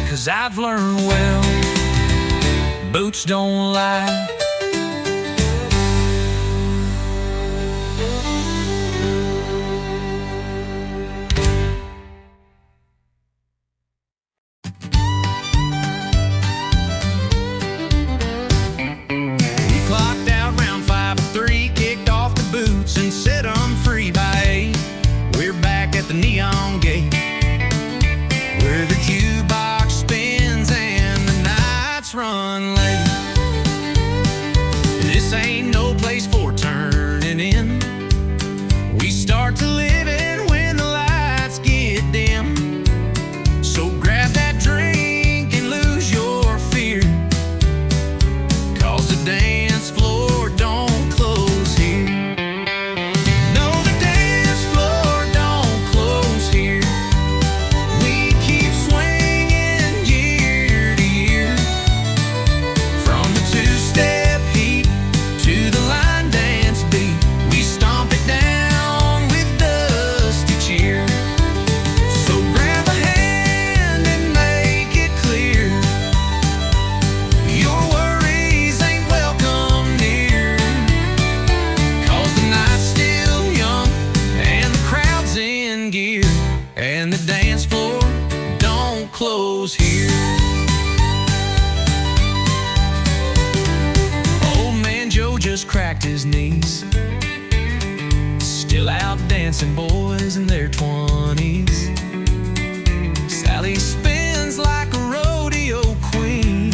'cause I've learned well, boots don't lie. And set 'em free by 8. We're back at the neon gate, where the jukebox spins and the nights run late. This ain't no place for turning in. We start to live in when the lights get dim. So grab that drink and lose your fear, 'cause the dance floor don't close here. And the dance floor don't close here. Old man Joe just cracked his knees, still out dancing boys in their 20s. Sally spins like a rodeo queen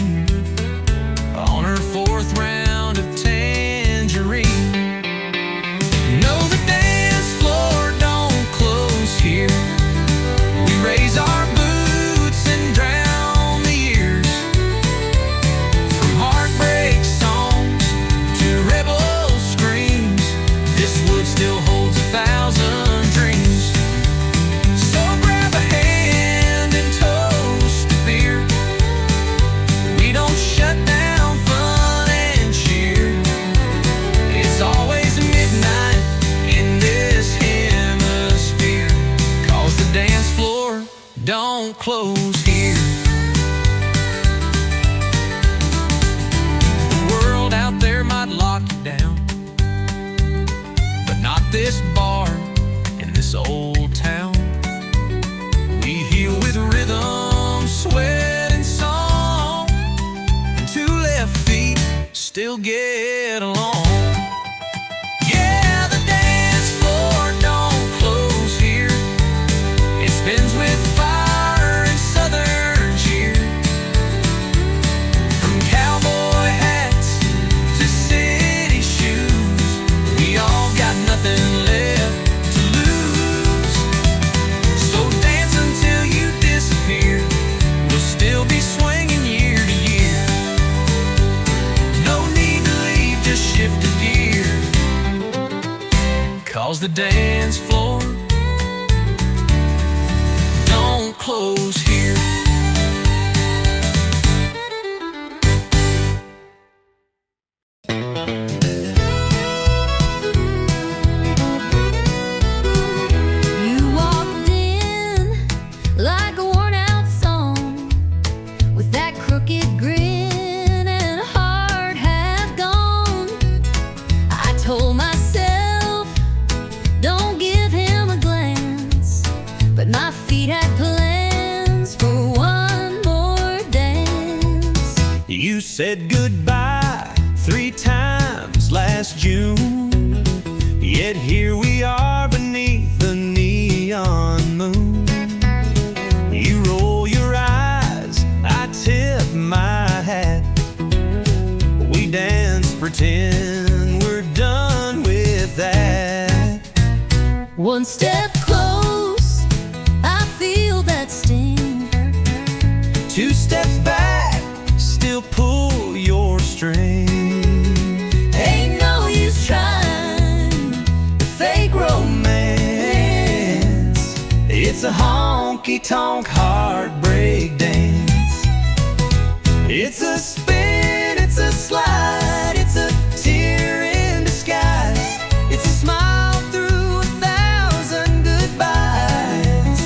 on her 4th round of tangerine. No, the dance floor don't close here. Raise our boots and drown the years, from heartbreak songs to rebel screams. This wood still holds 1,000 dreams. So grab a hand and toast a beer. We don't shut down fun and cheer. It's always midnight in this hemisphere, 'cause the dance floor don't close here. The world out there might lock you down, but not this bar in this old town. We heal with rhythm, sweat, and song, and 2 left feet still get along. Spins with fire and southern cheer, from cowboy hats to city shoes. We all got nothing left to lose. So dance until you disappear. We'll still be swinging year to year. No need to leave, just shift a gear, 'cause the dance floor don't close here. You walked in like a worn-out song, with that crooked grin and a heart half gone. I told myself, don't give him a glance, but my feet had plans for one more dance. You said goodbye 3 times last June, yet here we are beneath the neon moon. You roll your eyes, I tip my hat. We dance, pretend we're One step close, I feel that sting. 2 steps back, still pull your string. Ain't no use trying to fake romance. It's a honky-tonk heartbreak dance. It's a spin, it's a slide, it's a tear in disguise. It's a smile through 1,000 goodbyes.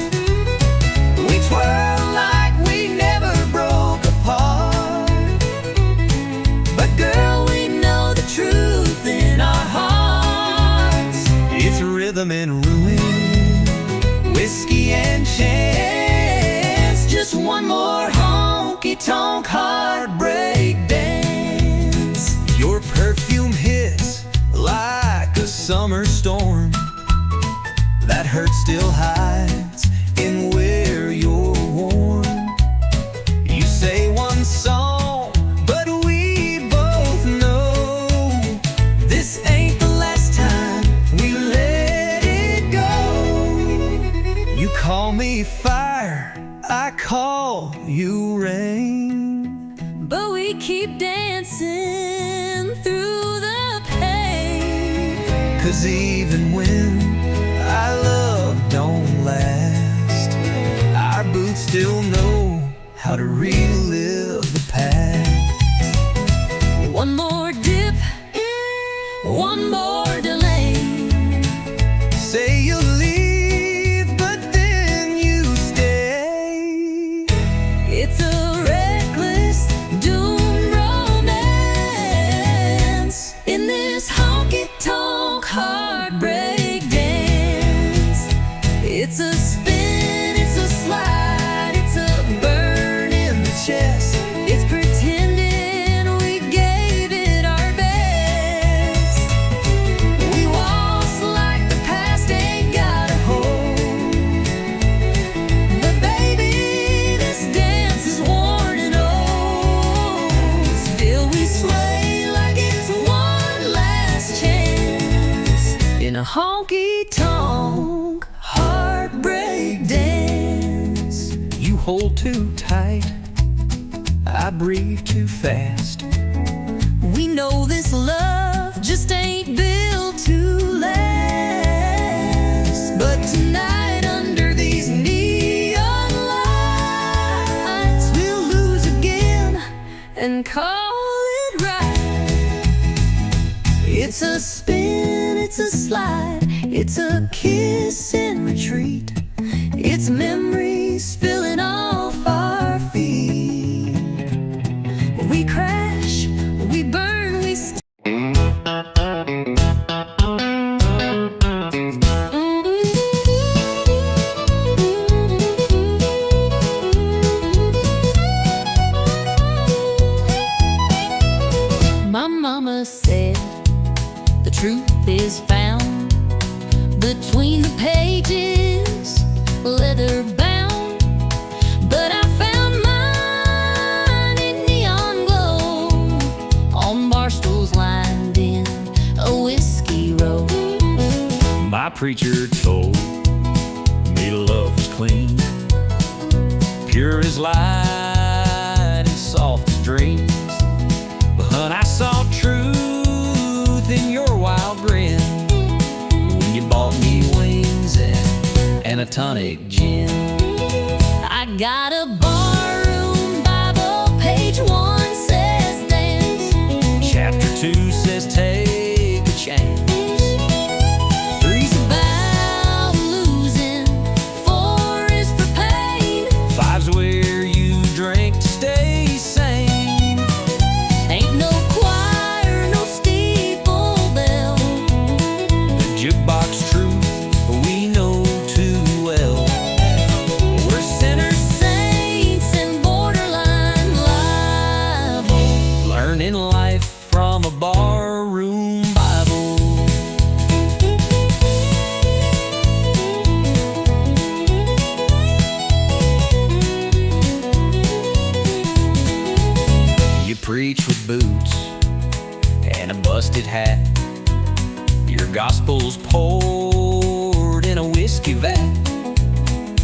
We twirl like we never broke apart. But girl, we know the truth in our hearts. It's rhythm and ruin, whiskey and chance. Just one more honky-tonk heartbreak dance. Your perfume hits like a summer storm. That hurt still hides in where you're warm. You say one song, but we both know this ain't the last time we let it go. You call me fire, I call you rain. But we keep dancing through the pain. 'Cause even when our love don't last, our boots still know how to relive the past. One more dip, one more delay. Say you'll leave, but then you stay. It's a reckless doom romance in this honky-tonk heartbreak dance. It's a spin, it's a slide, it's a burn in the chest. It's pretending we gave it our best. We waltz like the past ain't got a hold. But baby, this dance is worn and old. Still we sway like it's one last chance in a honky-tonk heartbreak dance. You hold too tight, I breathe too fast. We know this love just ain't built to last. But tonight, under these neon lights, we'll lose again and call it right. It's a spin, it's a slide, it's a kiss in retreat. It's memories spilling off our feet. We crash, we burn, we My mama said the truth is found between the pages, leather bound. But I found mine in neon glow on bar stools lined in a whiskey row. My preacher told me love was clean, pure as light and soft as dreams. But I saw truth in your wild grin when you bought me wings and a tonic gin. I got a barroom Bible, page 1 says dance. Chapter 2 says take a chance. 3's about losing, 4 is for pain. 5's where you drink to stay sane. Ain't no choir, no steeple bell. The jukebox truth we know too well. We're sinners, Saints and borderline liable. learning life from a barroom Bible. You preach with boots and a busted hat. Your gospel's poured in in a whiskey vat.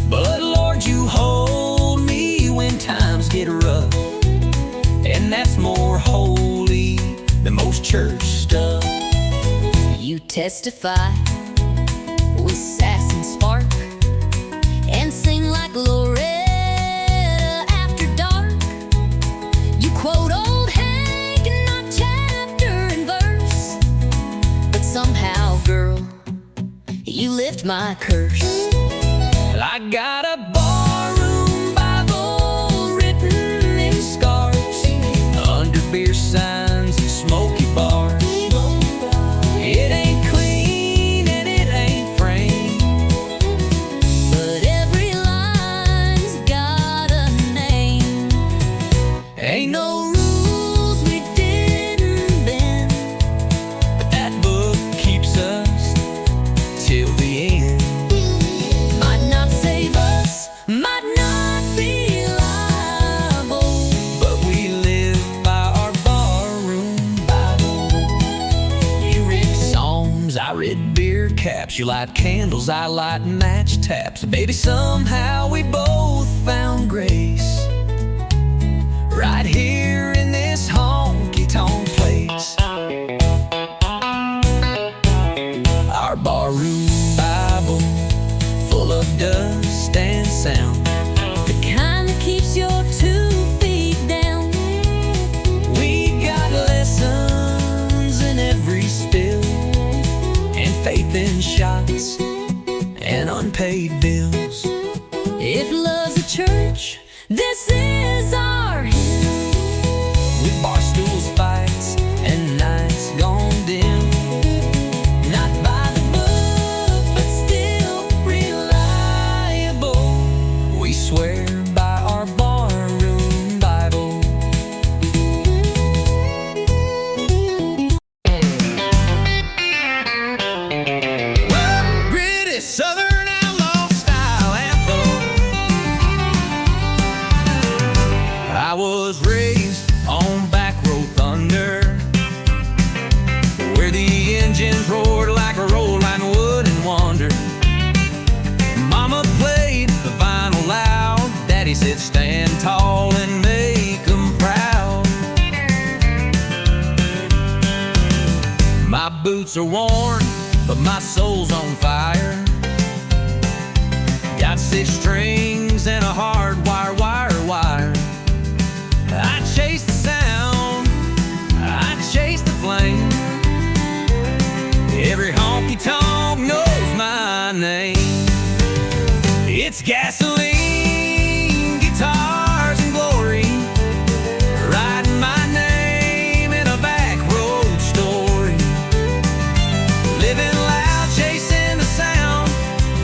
But Lord, you hold me when times get rough, and that's more holy than most church stuff. You testify with sass and spark, and sing like Loretta after dark. You quote old Hank and not chapter and verse, but somehow, girl, you lift my curse. I got a barroom Bible written in scars, under beer signs and smoky bars. It ain't clean and it ain't framed, But every line's got a name. ain't no rules we didn't bend, but that book keeps us till the end. Might not save us, might not be liable, But we live by our barroom Bible. You read Psalms, I read beer caps. You light candles, I light match taps. Baby, somehow we both found grace right here in this honky-tonk place. Our barroom Bible, full of dust and sound. the kind that keeps your 2 feet down. We got lessons in every spill, and faith in shots and unpaid bills. If love's a church, this is our hymn. With bar stools, fights, and nights gone dim. Not by the book, but still reliable. We swear by our barroom Bible. British Southern outlaw style anthem. I was raised on back road thunder, where the engines roared like a rolling wooden wonder. Mama played the vinyl loud. Daddy said stand tall and make 'em proud. My boots are worn, but my soul's on fire. Got 6 strings and a hard wire, wire. I chase the sound, I chase the flame. Every honky-tonk knows my name. It's gasoline, guitars, and glory, writing my name in a back road story. Living loud, chasing the sound,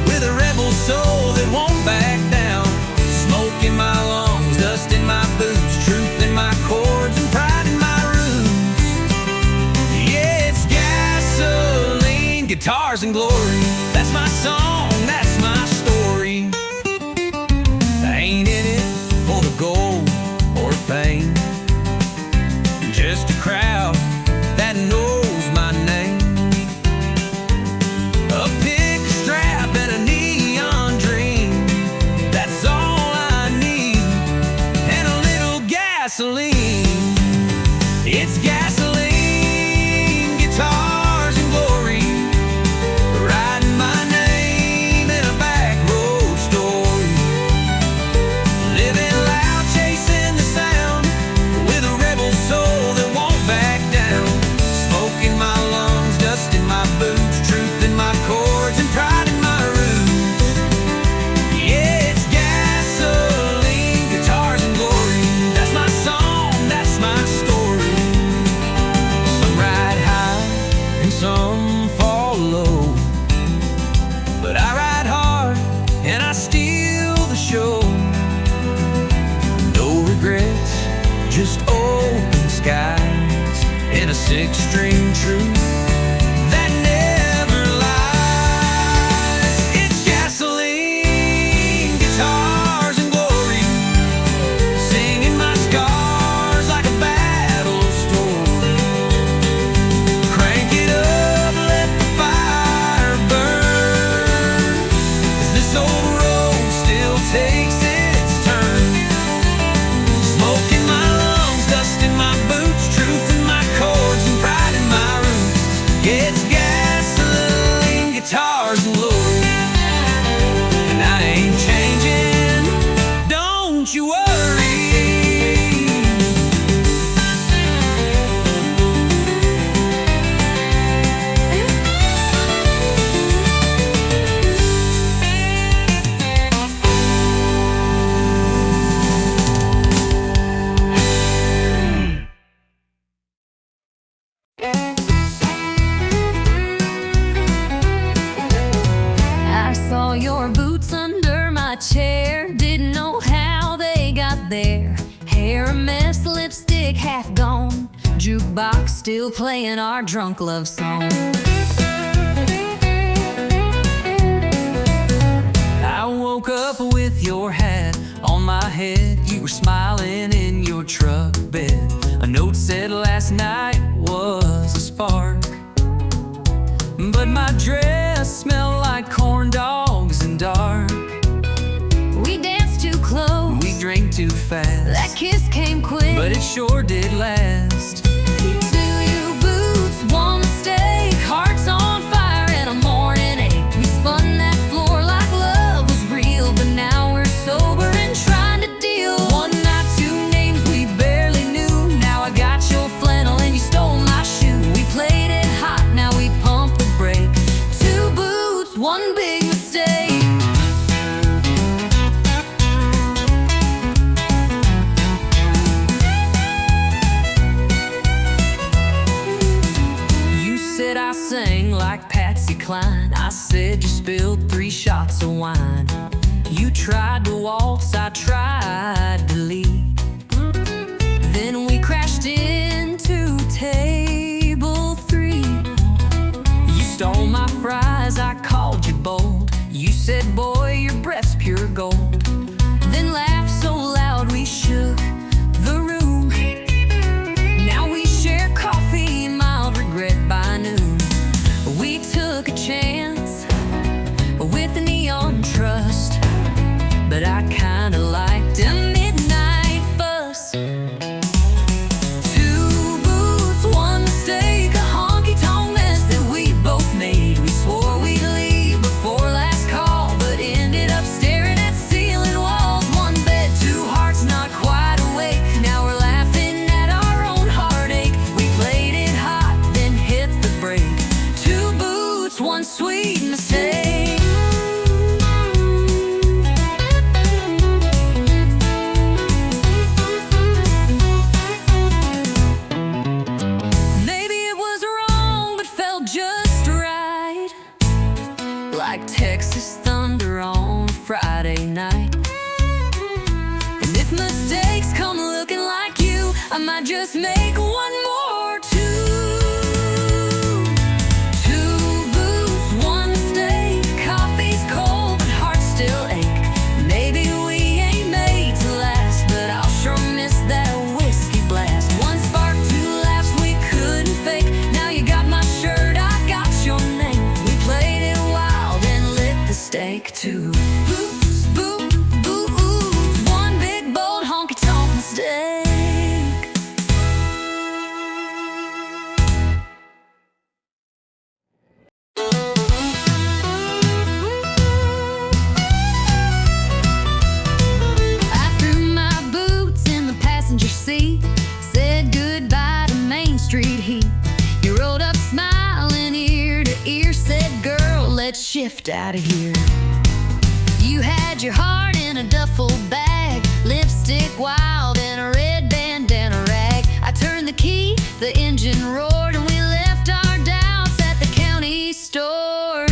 with a rebel soul that won't back down. Smoke in my lungs, dust in my boots, truth in my chords, and pride in my roots. Yeah, it's gasoline, guitars, and glory. That's my song, that's my story. I ain't in it for the gold or fame, just a crowd that knows my name. A pick strap and a neon dream, that's all I need, and a little gasoline. It's gasoline, guitars, and glory, writing my name in a back road story. Living loud, chasing the sound, with a rebel soul that won't back down. Smoke in my lungs, dust in my boots, truth in my chords, and pride in my roots. Yeah, it's gasoline, guitars, and glory. That's my song, that's my story. Some ride high and some fall low, but I ride hard and I steal the show. No regrets, just open skies and a 6-string truth that never lies. It's gasoline, guitars, and glory, singing my scars like a battle story. Crank it up, let the fire burn. Jukebox still playing our drunk love song. I woke up with your hat on my head. You were smiling in your truck bed. A note said last night was a spark, but my dress smelled like corn dogs and dark. We danced too close, We drank too fast, that kiss came quick, but it sure did last. Two boots, one mistake, hearts on fire and a morning ache. We spun that floor like love was real, but now we're sober and trying to deal. One night, two names we barely knew. Now I got your flannel and you stole my shoe. We played it hot, now we pump the brake. Two boots, one big mistake. I sang like Patsy Cline. I said you spilled 3 shots of wine. You tried to waltz, I tried to leave. Then we crashed into table 3. You stole my fries, I called you bold. You said, boy, your breath's pure gold. Then laughed so loud we shook the room. Now we share coffee and mild regret by noon. We took a chance with the neon trust, but I kinda liked a midnight fuss. Two boots, one mistake, a honky-tonk mess that we both made. We swore we'd leave before last call, but ended up staring at ceiling walls. One bed, 2 hearts not quite awake. Now we're laughing at our own heartache. We played it hot, then hit the brake. Two boots, one sweet mistake. Maybe it was wrong, but felt just right, like Texas thunder on Friday night. And if mistakes come looking like you, I might just make one more too. Two boots, one mistake, coffee's cold, but hearts still ache. Maybe we ain't made to last, but I'll sure miss that whiskey blast. One spark, 2 laughs we couldn't fake. Now you got my shirt, I got your name. We played it wild and lit the stake. Two boots, one big bold honky-tonk mistake. I threw my boots in the passenger seat, said goodbye to Main Street heat. You rolled up smiling ear to ear, said, girl, let's shift out of here. You had your heart in a duffel bag, lipstick wild and a red bandana rag. I turned the key, the engine roared, and we left our doubts at the county store.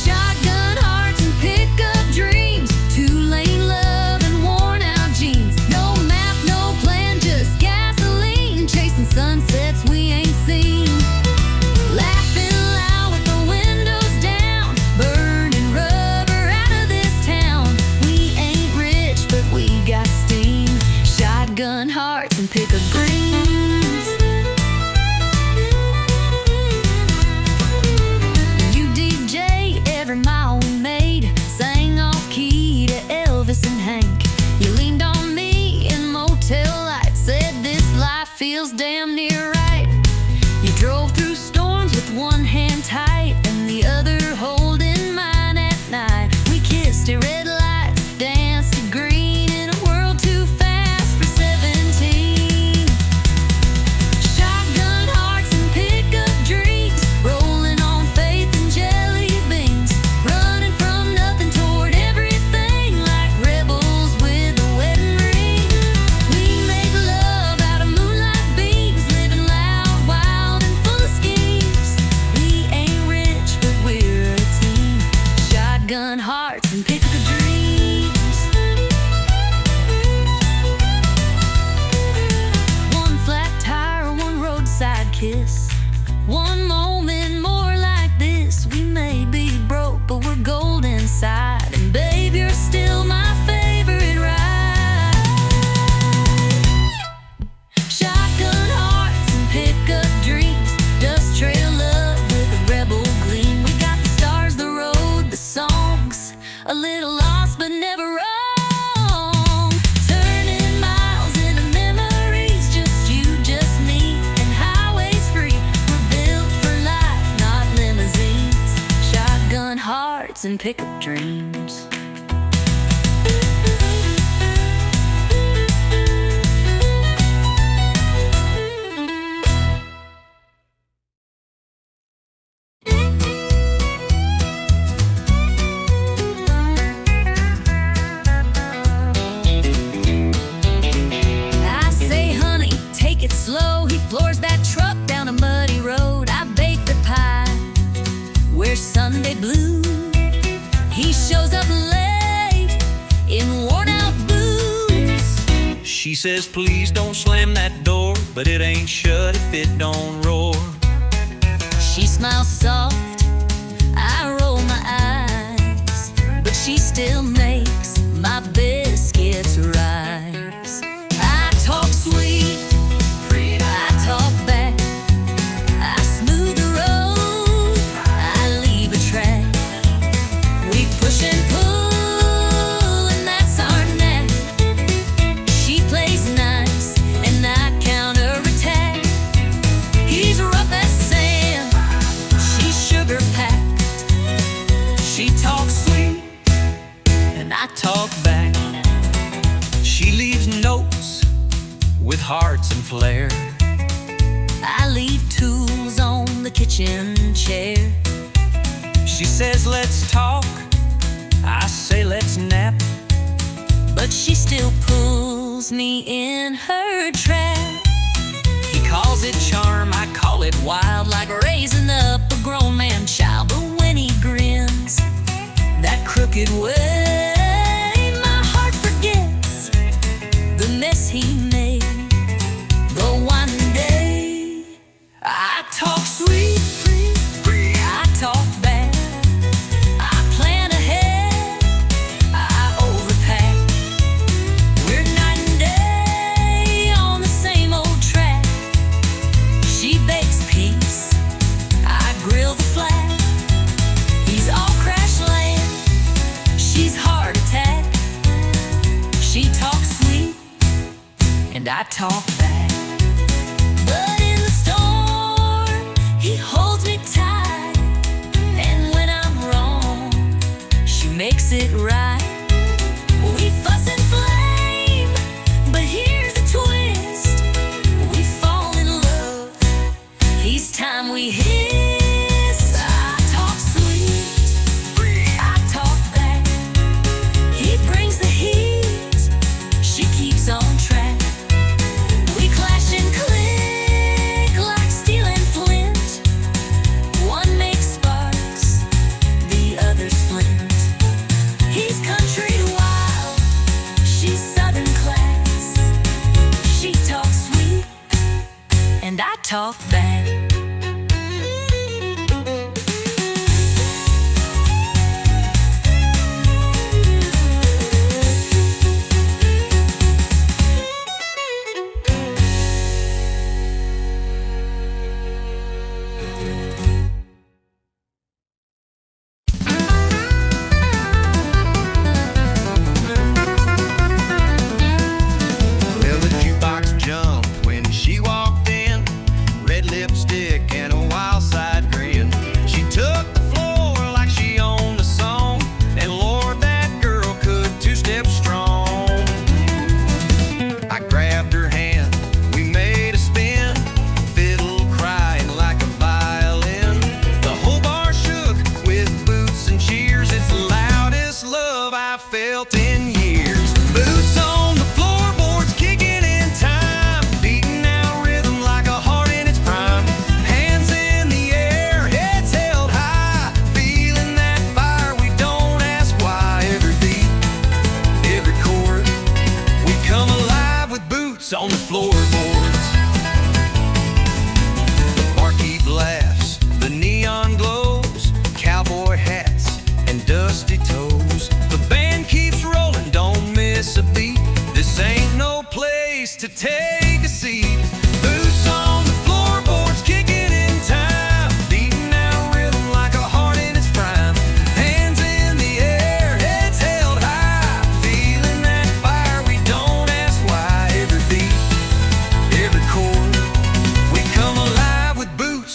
Shotgun hearts and pickup dreams, 2-lane love and worn out jeans. No map, no plan, just gasoline, chasing sunsets we ain't seen. Laughing loud with the windows down, burning rubber out of this town. We ain't rich, but we got steam. Shotgun hearts and pickup dreams. One moment more like this, we may be broke, but we're gold inside. And babe, you're still my favorite ride. Shotgun hearts and pickup dreams, dust trail love with a rebel gleam. We got the stars, the road, the songs, a little lost but never wrong. Turning miles into memories, just you, just me, and highways free. We're built for life, not limousines. Shotgun hearts and pickup dreams. I say, honey, take it slow. He floors that truck down a muddy road. I bake the pie, wear Sunday blue. He shows up late in worn out boots. She says, please don't slam that door, but it ain't shut if it don't roar. She smiles soft, I roll my eyes, but she still makes my biscuits rise. I talk sweet, I talk back, I smooth the road, I leave a track. We push and pull, and that's our knack. She plays nice, and I counterattack. He's rough as sand, she's sugar packed. She talks sweet, And I talk back. She leaves notes with hearts and flair. I leave tools on the kitchen chair. She says, let's talk. I say, let's nap. But she still pulls me in her trap. He calls it charm, I call it wild, like Raising up a grown man child. But when he grins that crooked way, my heart forgets the mess he made the one day. I talk sweet, I talk back, I plan ahead, I overpack. We're night and day on the same old track. She bakes peace, I grill the flat. He's all crash land, she's heart attack. She talks sweet, and I talk back. But in the storm, he holds me tight. And when I'm wrong, she makes it right. We fuss and flame, but here's the twist. We fall in love each time we hiss. I talk sweet, I talk back. He brings the heat, she keeps on track. We clash and click like steel and flint. One makes sparks, the other's flint. He's country wild, she's southern class. She talks sweet, and I talk back.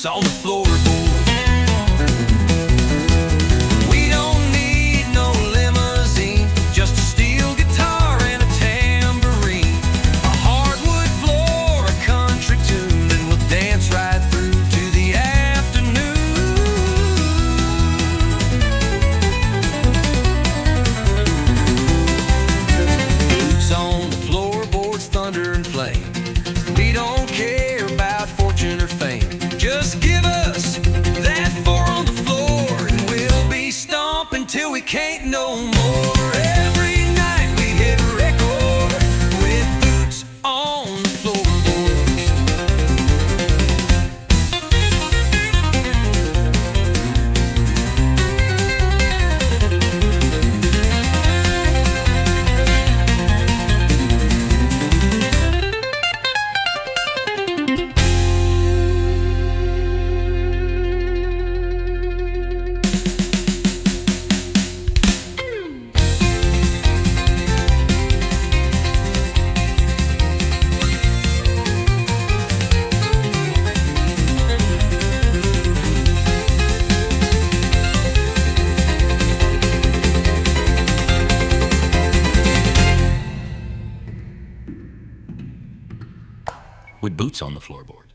boots on the floorboard. We don't need no limousine, just a steel guitar and a tambourine, a hardwood floor, a country tune, and we'll dance right through to the afternoon. Boots on the floorboards, thunder and flame. We don't care about fortune or fame. Just give us that four on the floor, and we'll be stomping till we can't no more. Every night we hit record with boots on the floorboards. With boots on the floorboards.